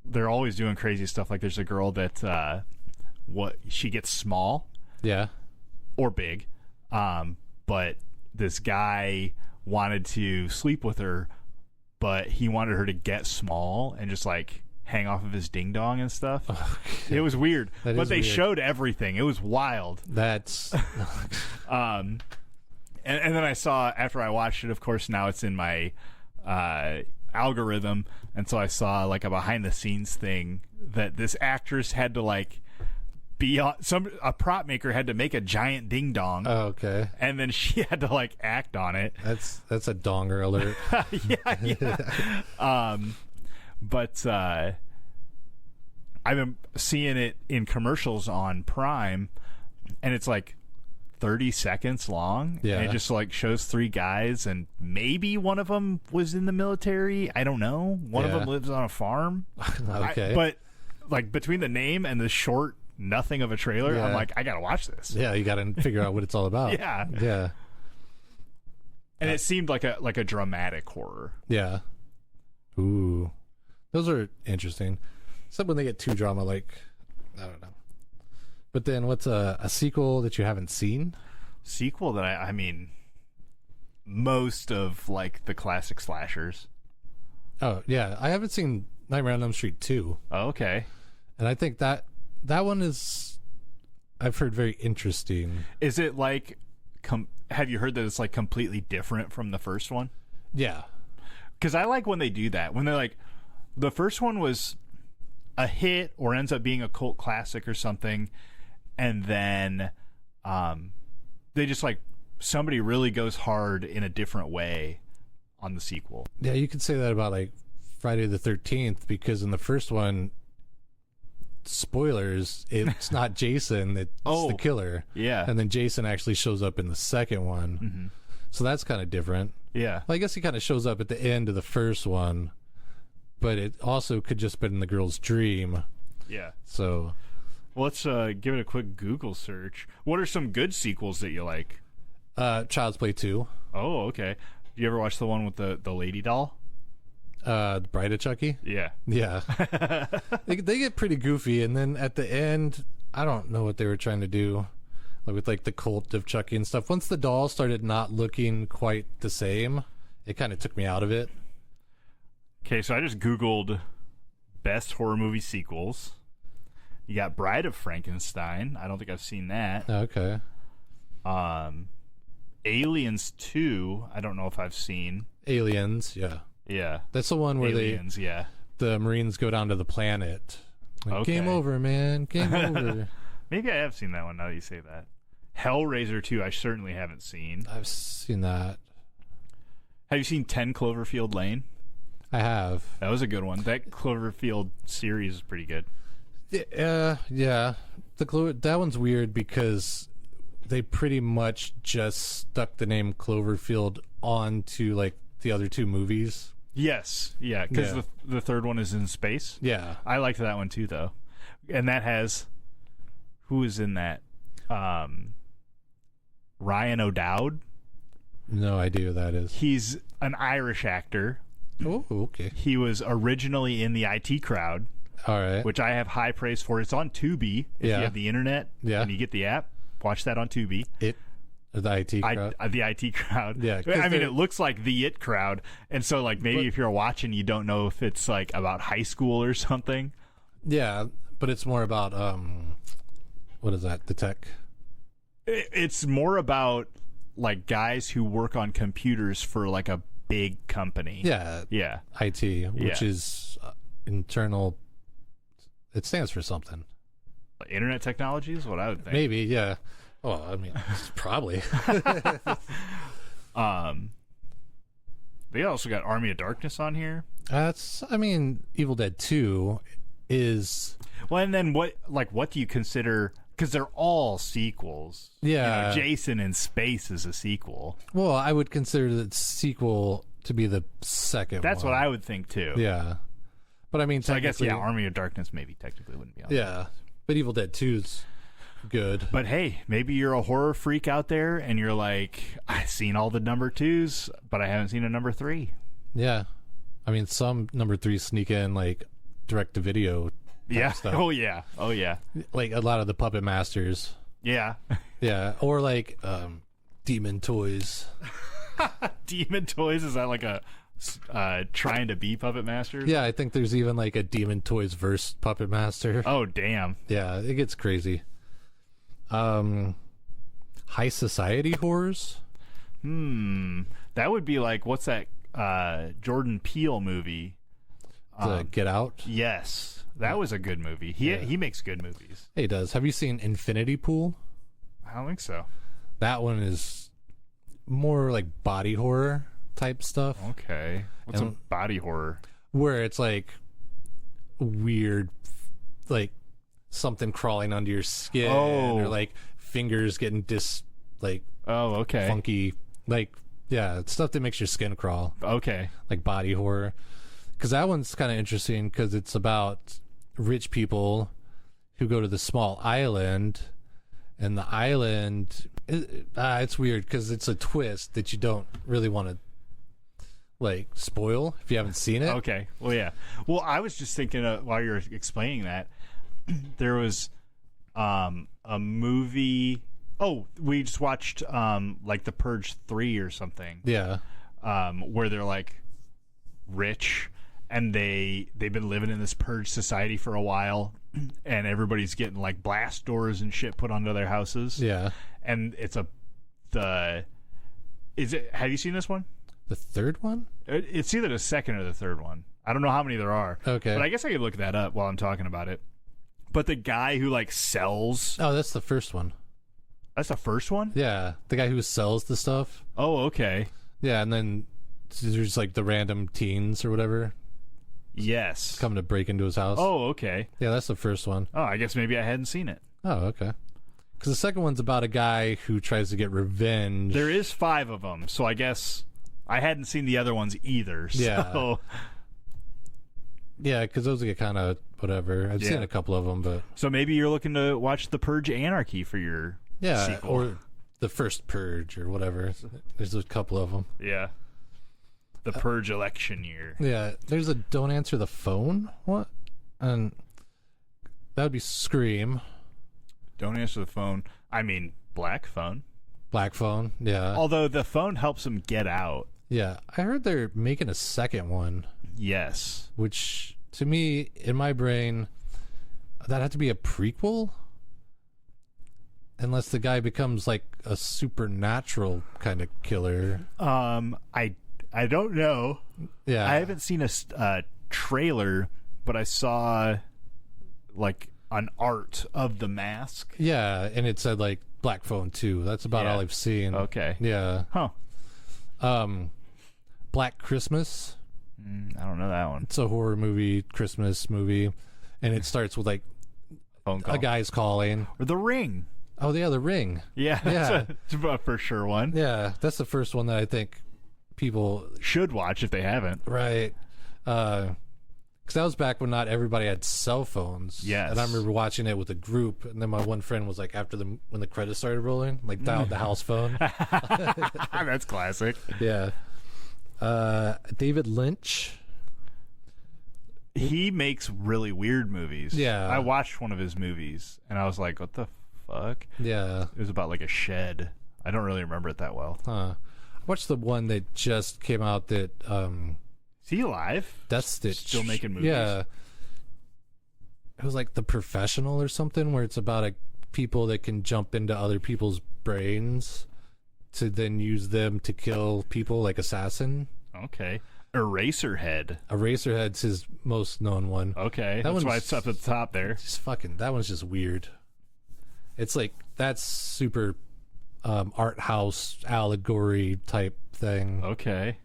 Speaker 1: they're always doing crazy stuff. Like there's a girl that she gets small.
Speaker 2: Yeah.
Speaker 1: Or big. But this guy wanted to sleep with her, but he wanted her to get small and just like hang off of his ding dong and stuff. Okay. It was weird, but they showed everything. It was wild.
Speaker 2: That's
Speaker 1: and then I saw, after I watched it, of course now it's in my algorithm, and so I saw like a behind the scenes thing that this actress had to like a prop maker had to make a giant ding dong.
Speaker 2: Oh, okay.
Speaker 1: And then she had to like act on it.
Speaker 2: That's a donger alert.
Speaker 1: Yeah. But I've been seeing it in commercials on Prime, and it's like 30 seconds long.
Speaker 2: Yeah.
Speaker 1: And it just like shows three guys, and maybe one of them was in the military. I don't know. One of them lives on a farm.
Speaker 2: Okay.
Speaker 1: But like between the name and the short nothing of a trailer, I'm like, I gotta watch this.
Speaker 2: Yeah, you gotta figure out what it's all about.
Speaker 1: Yeah. And it seemed like a dramatic horror.
Speaker 2: Yeah. Ooh, those are interesting. Except when they get too drama, like I don't know. But then, what's a sequel that you haven't seen?
Speaker 1: Sequel that I mean, most of like the classic slashers.
Speaker 2: Oh yeah, I haven't seen Nightmare on Elm Street 2.
Speaker 1: Oh, okay.
Speaker 2: And I think that one is, I've heard, very interesting.
Speaker 1: Is it like, have you heard that it's like completely different from the first one?
Speaker 2: Yeah.
Speaker 1: Because I like when they do that. When they're like, the first one was a hit or ends up being a cult classic or something, and then they just like, somebody really goes hard in a different way on the sequel.
Speaker 2: Yeah, you could say that about like Friday the 13th, because in the first one, spoilers, it's not Jason, it's the killer.
Speaker 1: Yeah.
Speaker 2: And then Jason actually shows up in the second one.
Speaker 1: Mm-hmm. So
Speaker 2: that's kind of different.
Speaker 1: Yeah.
Speaker 2: Well, I guess he kind of shows up at the end of the first one, but it also could just been the girl's dream.
Speaker 1: Yeah.
Speaker 2: So
Speaker 1: well, let's give it a quick Google search. What are some good sequels that you like?
Speaker 2: Child's Play 2.
Speaker 1: Oh, okay. You ever watch the one with the lady doll?
Speaker 2: The Bride of Chucky?
Speaker 1: Yeah.
Speaker 2: Yeah. they get pretty goofy, and then at the end, I don't know what they were trying to do, like with like the cult of Chucky and stuff. Once the doll started not looking quite the same, it kind of took me out of it.
Speaker 1: Okay, so I just Googled best horror movie sequels. You got Bride of Frankenstein. I don't think I've seen that.
Speaker 2: Okay.
Speaker 1: Aliens 2. I don't know if I've seen.
Speaker 2: Aliens, yeah.
Speaker 1: Yeah.
Speaker 2: That's the one where
Speaker 1: Aliens, yeah.
Speaker 2: The Marines go down to the planet. Like,
Speaker 1: okay.
Speaker 2: Game over, man. Game over.
Speaker 1: Maybe I have seen that one now that you say that. Hellraiser 2, I certainly haven't seen.
Speaker 2: I've seen that.
Speaker 1: Have you seen 10 Cloverfield Lane?
Speaker 2: I have.
Speaker 1: That was a good one. That Cloverfield series is pretty good.
Speaker 2: Yeah. That one's weird because they pretty much just stuck the name Cloverfield onto like the other two movies.
Speaker 1: Yes, yeah, because the third one is in space.
Speaker 2: Yeah,
Speaker 1: I liked that one too, though, and that has who is in that? Ryan O'Dowd.
Speaker 2: No idea who that is.
Speaker 1: He's an Irish actor.
Speaker 2: Oh, okay.
Speaker 1: He was originally in the IT Crowd.
Speaker 2: All right.
Speaker 1: Which I have high praise for. It's on Tubi. If you have the internet and you get the app, watch that on Tubi.
Speaker 2: The IT Crowd?
Speaker 1: The IT Crowd.
Speaker 2: Yeah.
Speaker 1: I mean, it looks like the It Crowd. And so, like, maybe if you're watching, you don't know if it's, like, about high school or something.
Speaker 2: Yeah, but it's more about, what is that, the tech?
Speaker 1: It's more about, like, guys who work on computers for, like, a big company.
Speaker 2: Yeah.
Speaker 1: Yeah.
Speaker 2: IT, which is internal. It stands for something.
Speaker 1: Internet technology is what I would think.
Speaker 2: Maybe, yeah. Well, I mean, probably.
Speaker 1: They also got Army of Darkness on here.
Speaker 2: Evil Dead 2 is...
Speaker 1: Well, and then what do you consider... Because they're all sequels.
Speaker 2: Yeah.
Speaker 1: Jason in Space is a sequel.
Speaker 2: Well, I would consider the sequel to be the second
Speaker 1: That's
Speaker 2: one.
Speaker 1: what I would think, too.
Speaker 2: Yeah. But I mean,
Speaker 1: so I guess, Army of Darkness maybe technically wouldn't be on
Speaker 2: Yeah. But Evil Dead 2's good.
Speaker 1: But hey, maybe you're a horror freak out there and you're like, I've seen all the number 2s, but I haven't seen a number 3.
Speaker 2: Yeah. I mean, some number 3s sneak in, like, direct-to-video stuff.
Speaker 1: Oh, yeah. Oh, yeah.
Speaker 2: Like, a lot of the Puppet Masters.
Speaker 1: Yeah.
Speaker 2: Yeah. Or, like, Demon Toys.
Speaker 1: Demon Toys? Is that like a... trying to be Puppet Masters?
Speaker 2: Yeah, I think there's even like a Demon Toys verse Puppet Master.
Speaker 1: Oh, damn.
Speaker 2: Yeah, it gets crazy. High Society horrors?
Speaker 1: That would be like, what's that Jordan Peele movie?
Speaker 2: Get Out?
Speaker 1: Yes. That was a good movie. He makes good movies.
Speaker 2: He does. Have you seen Infinity Pool?
Speaker 1: I don't think so.
Speaker 2: That one is more like body horror type stuff.
Speaker 1: Okay. What's a body horror?
Speaker 2: Where it's like weird, like something crawling under your skin, or like fingers getting funky, like stuff that makes your skin crawl.
Speaker 1: Okay.
Speaker 2: Like body horror. Because that one's kind of interesting because it's about rich people who go to the small island, and the island, it's weird because it's a twist that you don't really want to like spoil if you haven't seen it.
Speaker 1: Okay. Well, yeah. Well, I was just thinking while you were explaining that there was a movie. Oh, we just watched like The Purge 3 or something.
Speaker 2: Yeah.
Speaker 1: Where they're like rich and they've been living in this purge society for a while, and everybody's getting like blast doors and shit put onto their houses.
Speaker 2: Yeah.
Speaker 1: And it's have you seen this one?
Speaker 2: The third one?
Speaker 1: It's either the second or the third one. I don't know how many there are.
Speaker 2: Okay.
Speaker 1: But I guess I could look that up while I'm talking about it. But the guy who like sells...
Speaker 2: Oh, that's the first one.
Speaker 1: That's the first one?
Speaker 2: Yeah. The guy who sells the stuff.
Speaker 1: Oh, okay.
Speaker 2: Yeah, and then there's like the random teens or whatever.
Speaker 1: Yes.
Speaker 2: Coming to break into his house.
Speaker 1: Oh, okay.
Speaker 2: Yeah, that's the first one.
Speaker 1: Oh, I guess maybe I hadn't seen it.
Speaker 2: Oh, okay. Because the second one's about a guy who tries to get revenge.
Speaker 1: There is 5 of them, so I guess I hadn't seen the other ones either. So.
Speaker 2: Yeah. Yeah, because those get kind of whatever. I've seen a couple of them, but...
Speaker 1: So maybe you're looking to watch The Purge Anarchy for your sequel.
Speaker 2: Or The First Purge or whatever. There's a couple of them.
Speaker 1: Yeah. The Purge election year.
Speaker 2: Yeah, there's a Don't Answer the Phone. What? And that would be Scream.
Speaker 1: Don't answer the phone. I mean, Black Phone.
Speaker 2: Black Phone, yeah.
Speaker 1: Although the phone helps him get out.
Speaker 2: Yeah, I heard they're making a second one.
Speaker 1: Yes.
Speaker 2: Which, to me, in my brain, that had to be a prequel? Unless the guy becomes like a supernatural kind of killer.
Speaker 1: I don't know.
Speaker 2: Yeah.
Speaker 1: I haven't seen a trailer, but I saw like an art of the mask.
Speaker 2: Yeah, and it said like Black Phone 2. That's about all I've seen.
Speaker 1: Okay.
Speaker 2: Yeah.
Speaker 1: Huh.
Speaker 2: Black Christmas.
Speaker 1: I don't know that one.
Speaker 2: It's a horror movie, Christmas movie, and it starts with like
Speaker 1: phone call.
Speaker 2: a guy's calling.
Speaker 1: Or The Ring.
Speaker 2: Oh, yeah, The Ring.
Speaker 1: Yeah,
Speaker 2: Yeah.
Speaker 1: it's a for sure one.
Speaker 2: Yeah, that's the first one that I think people
Speaker 1: should watch if they haven't.
Speaker 2: Right. Because that was back when not everybody had cell phones.
Speaker 1: Yes.
Speaker 2: And I remember watching it with a group, and then my one friend was like, when the credits started rolling, like dialed the house phone.
Speaker 1: That's classic.
Speaker 2: Yeah. David Lynch.
Speaker 1: He makes really weird movies.
Speaker 2: Yeah.
Speaker 1: I watched one of his movies, and I was like, what the fuck?
Speaker 2: Yeah.
Speaker 1: It was about like a shed. I don't really remember it that well.
Speaker 2: I watched the one that just came out that...
Speaker 1: Is he alive?
Speaker 2: That's
Speaker 1: still making movies.
Speaker 2: Yeah. It was like The Professional or something, where it's about people that can jump into other people's brains to then use them to kill people, like Assassin.
Speaker 1: Okay. Eraserhead.
Speaker 2: Eraserhead's his most known one.
Speaker 1: Okay. That's why it's up at the top there.
Speaker 2: That one's just weird. It's like, that's super art house allegory type thing.
Speaker 1: Okay.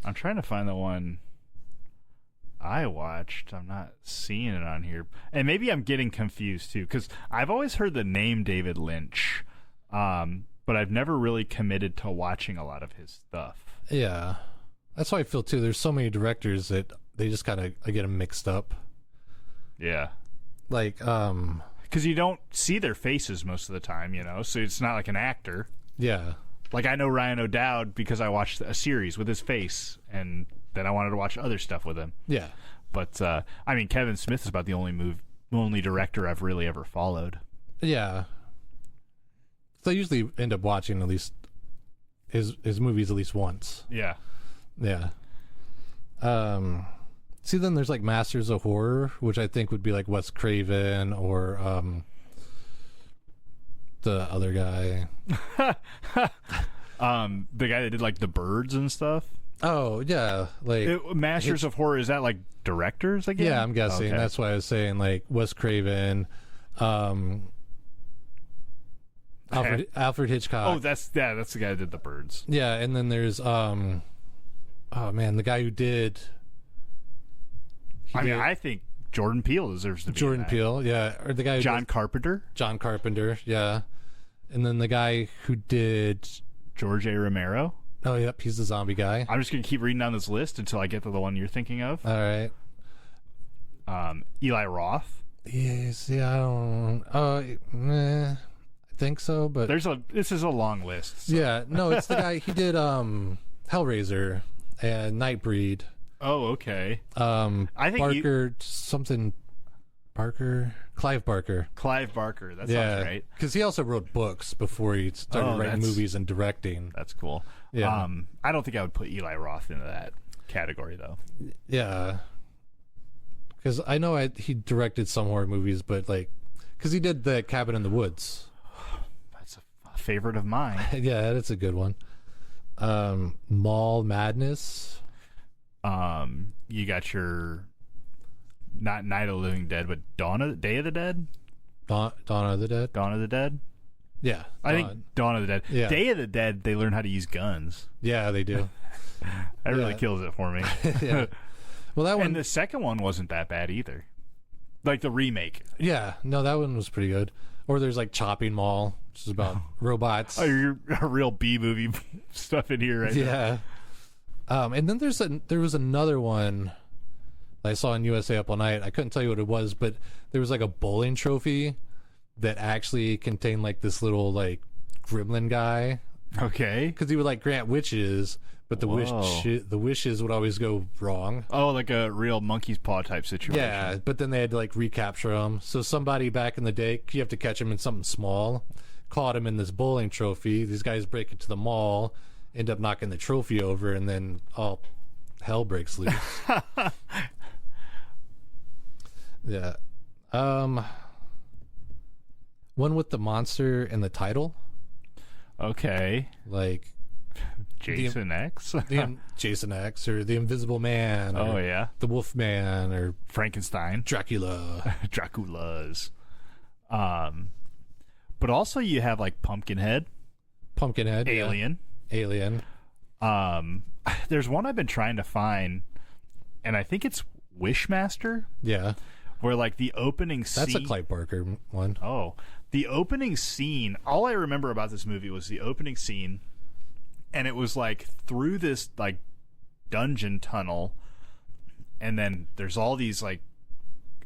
Speaker 1: I'm trying to find the one I watched. I'm not seeing it on here. And maybe I'm getting confused too, because I've always heard the name David Lynch, but I've never really committed to watching a lot of his stuff.
Speaker 2: Yeah. That's how I feel too. There's so many directors that they just kind of, I get them mixed up.
Speaker 1: Yeah.
Speaker 2: Like,
Speaker 1: because you don't see their faces most of the time, so it's not like an actor.
Speaker 2: Yeah.
Speaker 1: Like, I know Ryan O'Dowd because I watched a series with his face, and then I wanted to watch other stuff with him.
Speaker 2: Yeah.
Speaker 1: But, I mean, Kevin Smith is about the only director I've really ever followed.
Speaker 2: Yeah. So I usually end up watching at least his movies at least once.
Speaker 1: Yeah.
Speaker 2: Yeah. See, then there's like Masters of Horror, which I think would be like Wes Craven or the other guy.
Speaker 1: The guy that did like The Birds and stuff.
Speaker 2: Oh, yeah. Like
Speaker 1: Masters of Horror, is that like directors again?
Speaker 2: Yeah, I'm guessing.
Speaker 1: Okay.
Speaker 2: That's why I was saying like Wes Craven, Alfred Hitchcock.
Speaker 1: Oh, that's the guy that did The Birds.
Speaker 2: Yeah, and then there's oh man, the guy who did
Speaker 1: I think Jordan Peele deserves to be
Speaker 2: Jordan Peele, yeah, or the guy who
Speaker 1: John Carpenter,
Speaker 2: yeah, and then the guy who did
Speaker 1: George A. Romero.
Speaker 2: Oh, yep, he's the zombie guy.
Speaker 1: I'm just gonna keep reading down this list until I get to the one you're thinking of.
Speaker 2: All right.
Speaker 1: Eli Roth.
Speaker 2: Yes, yeah, I don't. I think so, but
Speaker 1: this is a long list. So.
Speaker 2: Yeah, no, it's the guy. He did Hellraiser and Nightbreed.
Speaker 1: Oh, okay.
Speaker 2: I think Clive Barker.
Speaker 1: That sounds right.
Speaker 2: Because he also wrote books before he started writing movies and directing.
Speaker 1: That's cool.
Speaker 2: Yeah.
Speaker 1: I don't think I would put Eli Roth into that category though.
Speaker 2: Yeah. Because I know he directed some horror movies, but because he did the Cabin in the Woods.
Speaker 1: That's a favorite of mine.
Speaker 2: Yeah, that's a good one. Mall Madness.
Speaker 1: You got your not Night of the Living Dead, but Day of the Dead.
Speaker 2: Dawn of the Dead.
Speaker 1: Dawn of the Dead.
Speaker 2: Yeah,
Speaker 1: I think Dawn of the Dead.
Speaker 2: Yeah.
Speaker 1: Day of the Dead, they learn how to use guns.
Speaker 2: Yeah, they do.
Speaker 1: That really kills it for me.
Speaker 2: Yeah. Well, that one.
Speaker 1: And the second one wasn't that bad either. Like the remake.
Speaker 2: Yeah, no, that one was pretty good. Or there's like Chopping Mall, which is about robots.
Speaker 1: Oh, you're a real B movie stuff in here right now.
Speaker 2: Yeah. And then there was another one that I saw on USA Up All Night. I couldn't tell you what it was, but there was like a bowling trophy that actually contained like this little like gremlin guy.
Speaker 1: Okay.
Speaker 2: Because he would like grant wishes, but the wishes would always go wrong.
Speaker 1: Oh, like a real monkey's paw type situation.
Speaker 2: Yeah, but then they had to like recapture him. So somebody back in the day, you have to catch him in something small, caught him in this bowling trophy. These guys break into the mall, end up knocking the trophy over, and then all hell breaks loose. Yeah. One with the monster in the title.
Speaker 1: Okay.
Speaker 2: Like
Speaker 1: Jason X?
Speaker 2: Jason X or the Invisible Man.
Speaker 1: Oh,
Speaker 2: or
Speaker 1: yeah.
Speaker 2: The Wolfman or
Speaker 1: Frankenstein.
Speaker 2: Dracula.
Speaker 1: Dracula's. But also you have like Pumpkinhead.
Speaker 2: Alien.
Speaker 1: Yeah. Alien. There's one I've been trying to find, and I think it's Wishmaster.
Speaker 2: Yeah.
Speaker 1: where like the opening scene.
Speaker 2: That's a Clive Barker one.
Speaker 1: Oh, the opening scene. All I remember about this movie was the opening scene, and it was like through this like dungeon tunnel, and then there's all these like,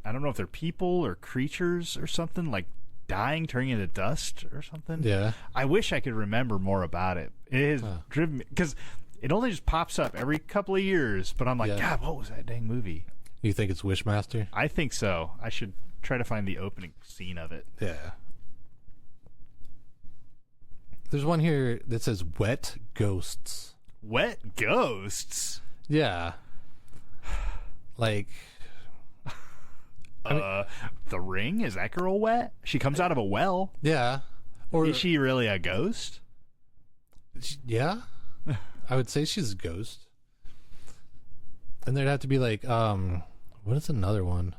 Speaker 1: I don't know if they're people or creatures or something, like dying, turning into dust or something.
Speaker 2: Yeah.
Speaker 1: I wish I could remember more about it. It has driven me, because it only just pops up every couple of years, but I'm like, God, what was that dang movie?
Speaker 2: You think it's Wishmaster?
Speaker 1: I think so. I should try to find the opening scene of it.
Speaker 2: Yeah. There's one here that says Wet Ghosts.
Speaker 1: Wet Ghosts?
Speaker 2: Yeah. Like...
Speaker 1: The Ring? Is that girl wet? She comes out of a well.
Speaker 2: Yeah.
Speaker 1: Or is she really a ghost?
Speaker 2: Yeah. I would say she's a ghost. And there'd have to be like, what is another one?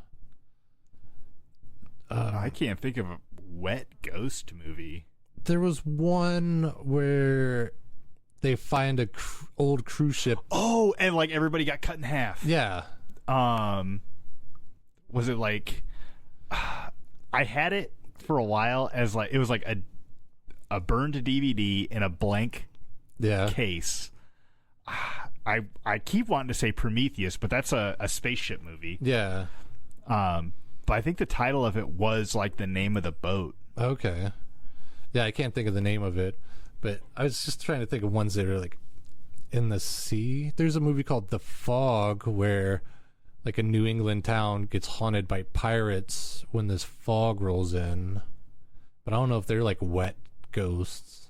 Speaker 1: I can't think of a wet ghost movie.
Speaker 2: There was one where they find a old cruise ship.
Speaker 1: Oh, and like everybody got cut in half.
Speaker 2: Yeah.
Speaker 1: Was it like, I had it for a while as like, it was like a burned DVD in a blank case. I keep wanting to say Prometheus, but that's a spaceship movie.
Speaker 2: Yeah.
Speaker 1: But I think the title of it was like the name of the boat.
Speaker 2: Okay. Yeah, I can't think of the name of it, but I was just trying to think of ones that are like in the sea. There's a movie called The Fog where like a New England town gets haunted by pirates when this fog rolls in. But I don't know if they're like wet ghosts.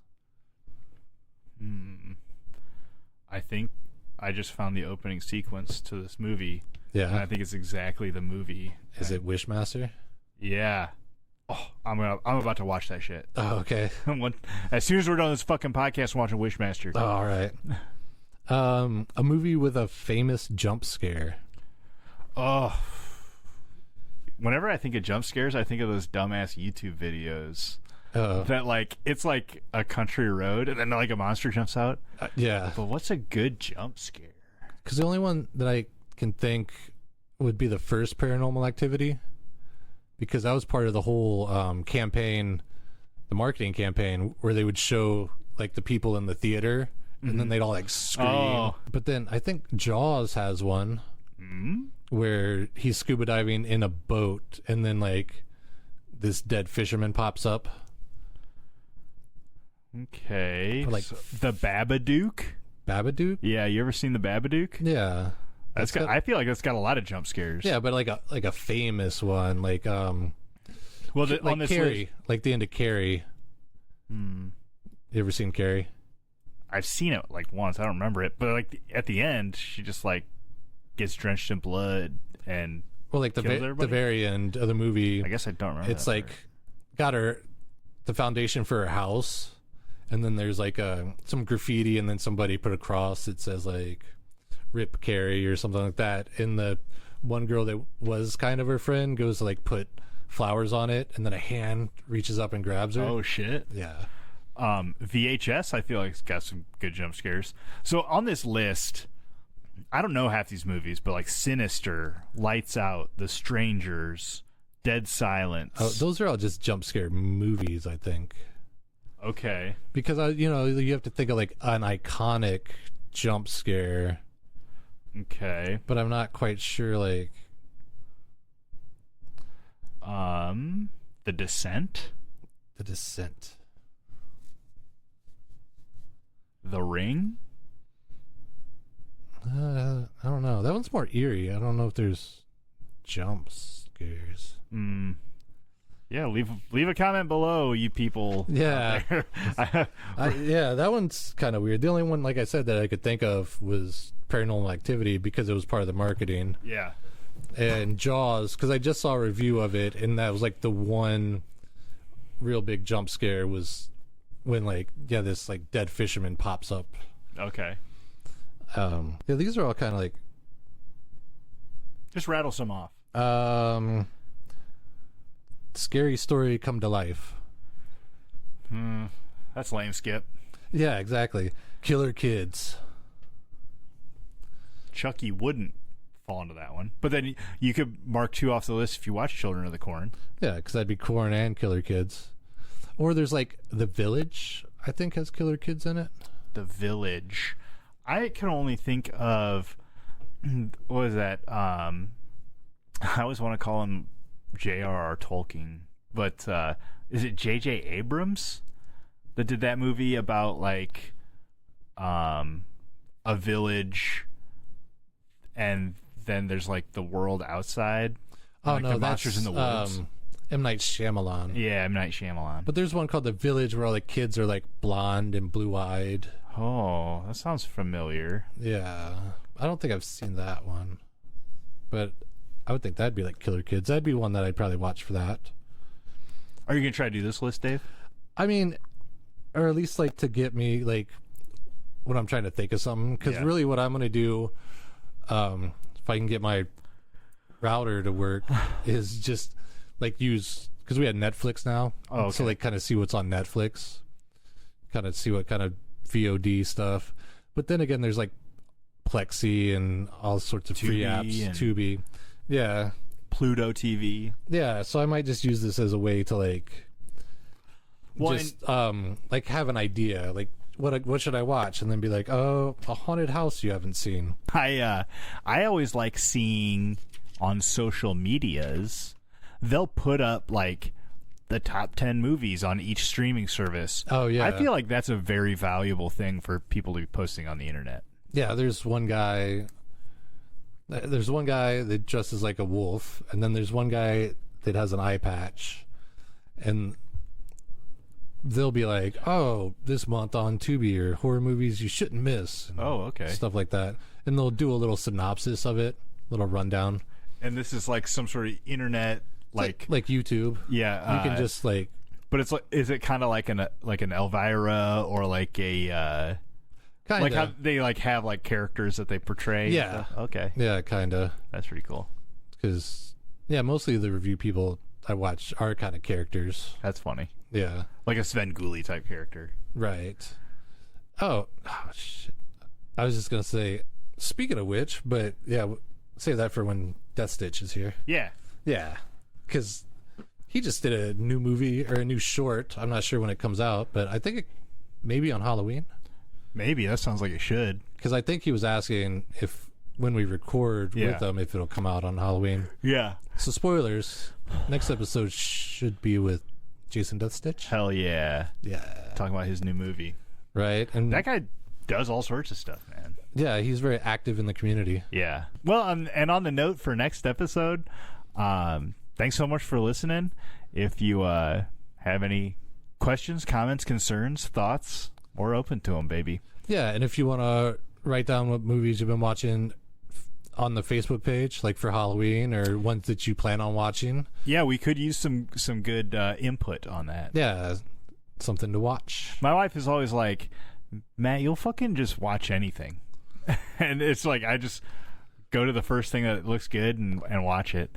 Speaker 1: I think I just found the opening sequence to this movie.
Speaker 2: Yeah.
Speaker 1: And I think it's exactly the movie.
Speaker 2: Is it Wishmaster?
Speaker 1: Yeah. Oh, I'm about to watch that shit.
Speaker 2: Oh, okay.
Speaker 1: As soon as we're done this fucking podcast, I'm watching Wishmaster.
Speaker 2: Oh, all right. A movie with a famous jump scare.
Speaker 1: Oh. Whenever I think of jump scares, I think of those dumbass YouTube videos. That like, it's like a country road and then like a monster jumps out.
Speaker 2: Yeah.
Speaker 1: But what's a good jump scare?
Speaker 2: Because the only one that I can think would be the first Paranormal Activity. Because that was part of the whole campaign, the marketing campaign, where they would show like the people in the theater and then they'd all like scream. Oh. But then I think Jaws has one where he's scuba diving in a boat and then like this dead fisherman pops up.
Speaker 1: Okay. Or like the Babadook?
Speaker 2: Babadook?
Speaker 1: Yeah, you ever seen the Babadook?
Speaker 2: Yeah.
Speaker 1: I feel like that's got a lot of jump scares.
Speaker 2: Yeah, but like a famous one, like
Speaker 1: well,
Speaker 2: like
Speaker 1: on this
Speaker 2: Carrie,
Speaker 1: list,
Speaker 2: like the end of Carrie. You ever seen Carrie?
Speaker 1: I've seen it like once. I don't remember it, but like at the end, she just like gets drenched in blood and
Speaker 2: like the very end of the movie.
Speaker 1: I guess I don't remember.
Speaker 2: It's like got her the foundation for her house, and then there's like some graffiti, and then somebody put a cross that says like "Rip Carrie" or something like that. And the one girl that was kind of her friend goes to like put flowers on it, and then a hand reaches up and grabs her.
Speaker 1: Oh shit!
Speaker 2: Yeah.
Speaker 1: VHS, I feel like it's got some good jump scares. So on this list, I don't know half these movies, but like Sinister, Lights Out, The Strangers, Dead Silence.
Speaker 2: Oh, those are all just jump scare movies, I think.
Speaker 1: Okay.
Speaker 2: Because you have to think of like an iconic jump scare.
Speaker 1: Okay.
Speaker 2: But I'm not quite sure like
Speaker 1: The Descent?
Speaker 2: The Descent.
Speaker 1: The Ring?
Speaker 2: I don't know. That one's more eerie. I don't know if there's jump scares.
Speaker 1: Yeah, leave a comment below, you people.
Speaker 2: Yeah. Yeah, that one's kind of weird. The only one, like I said, that I could think of was Paranormal Activity because it was part of the marketing.
Speaker 1: Yeah.
Speaker 2: And Jaws, because I just saw a review of it, and that was like the one real big jump scare was when this like dead fisherman pops up.
Speaker 1: Okay.
Speaker 2: Yeah, these are all kind of like
Speaker 1: just rattle some off.
Speaker 2: Scary Story Come to Life.
Speaker 1: That's lame, Skip.
Speaker 2: Yeah, exactly. Killer Kids.
Speaker 1: Chucky wouldn't fall into that one. But then you could mark 2 off the list if you watch Children of the Corn.
Speaker 2: Yeah, because that'd be Corn and Killer Kids. Or there's like The Village, I think has Killer Kids in it.
Speaker 1: The Village. I can only think of, what is that? I always want to call him J.R.R. Tolkien, but is it J.J. Abrams that did that movie about like a village, and then there's like the world outside?
Speaker 2: Oh,
Speaker 1: like
Speaker 2: no,
Speaker 1: the monsters in the woods.
Speaker 2: M. Night Shyamalan.
Speaker 1: Yeah, M. Night Shyamalan.
Speaker 2: But there's one called The Village where all the kids are like blonde and blue-eyed.
Speaker 1: Oh, that sounds familiar.
Speaker 2: Yeah. I don't think I've seen that one. But I would think that'd be like Killer Kids. That'd be one that I'd probably watch for that.
Speaker 1: Are you going to try to do this list, Dave?
Speaker 2: I mean, or at least like to get me like when I'm trying to think of something. Because really what I'm going to do, if I can get my router to work, is just like use, because we had Netflix now.
Speaker 1: Oh, okay.
Speaker 2: So like kind of see what's on Netflix. Kind of see what kind of VOD stuff. But then again, there's like Plexi and all sorts of free apps. Tubi. Yeah.
Speaker 1: Pluto TV.
Speaker 2: Yeah, so I might just use this as a way to like like have an idea, like what should I watch, and then be like, oh, a haunted house you haven't seen.
Speaker 1: I always like seeing on social medias, they'll put up like the top 10 movies on each streaming service.
Speaker 2: Oh yeah.
Speaker 1: I feel like that's a very valuable thing for people to be posting on the internet.
Speaker 2: Yeah, there's one guy that dresses like a wolf, and then there's one guy that has an eye patch, and they'll be like, oh, this month on Tubi or horror movies you shouldn't miss.
Speaker 1: Oh, okay.
Speaker 2: Stuff like that. And they'll do a little synopsis of it, little rundown.
Speaker 1: And this is like some sort of internet, like
Speaker 2: YouTube.
Speaker 1: Yeah.
Speaker 2: You can just like.
Speaker 1: But it's like, is it kind of like an Elvira or like a
Speaker 2: kind
Speaker 1: like
Speaker 2: of
Speaker 1: how they like have like characters that they portray?
Speaker 2: Yeah.
Speaker 1: Okay.
Speaker 2: Yeah, kind of.
Speaker 1: That's pretty cool.
Speaker 2: Because mostly the review people I watch are kind of characters.
Speaker 1: That's funny.
Speaker 2: Yeah.
Speaker 1: Like a Sven Gulli type character.
Speaker 2: Right. Oh shit. I was just going to say, speaking of which, but yeah, save that for when Death Stitch is here.
Speaker 1: Yeah.
Speaker 2: Yeah. Because he just did a new movie or a new short. I'm not sure when it comes out, but I think it maybe on Halloween.
Speaker 1: Maybe. That sounds like it should.
Speaker 2: Because I think he was asking if when we record with them, if it'll come out on Halloween.
Speaker 1: Yeah.
Speaker 2: So spoilers. Next episode should be with Jason Death Stitch.
Speaker 1: Hell yeah.
Speaker 2: Yeah.
Speaker 1: Talking about his new movie.
Speaker 2: Right. And
Speaker 1: that guy does all sorts of stuff, man.
Speaker 2: Yeah, he's very active in the community.
Speaker 1: Yeah. Well, and on the note for next episode, thanks so much for listening. If you have any questions, comments, concerns, thoughts, we're open to them, baby.
Speaker 2: Yeah, and if you want to write down what movies you've been watching on the Facebook page, like for Halloween, or ones that you plan on watching.
Speaker 1: Yeah, we could use some good input on that.
Speaker 2: Yeah, something to watch.
Speaker 1: My wife is always like, Matt, you'll fucking just watch anything. And it's like, I just go to the first thing that looks good and watch it.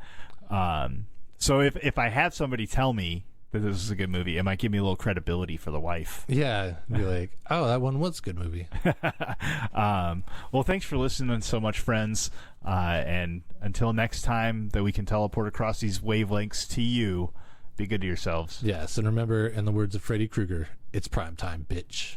Speaker 1: So if I have somebody tell me that this is a good movie, it might give me a little credibility for the wife.
Speaker 2: Yeah, be like, oh, that one was a good movie.
Speaker 1: Well, thanks for listening so much, friends. And until next time that we can teleport across these wavelengths to you, be good to yourselves.
Speaker 2: Yes, and remember, in the words of Freddy Krueger, it's prime time, bitch.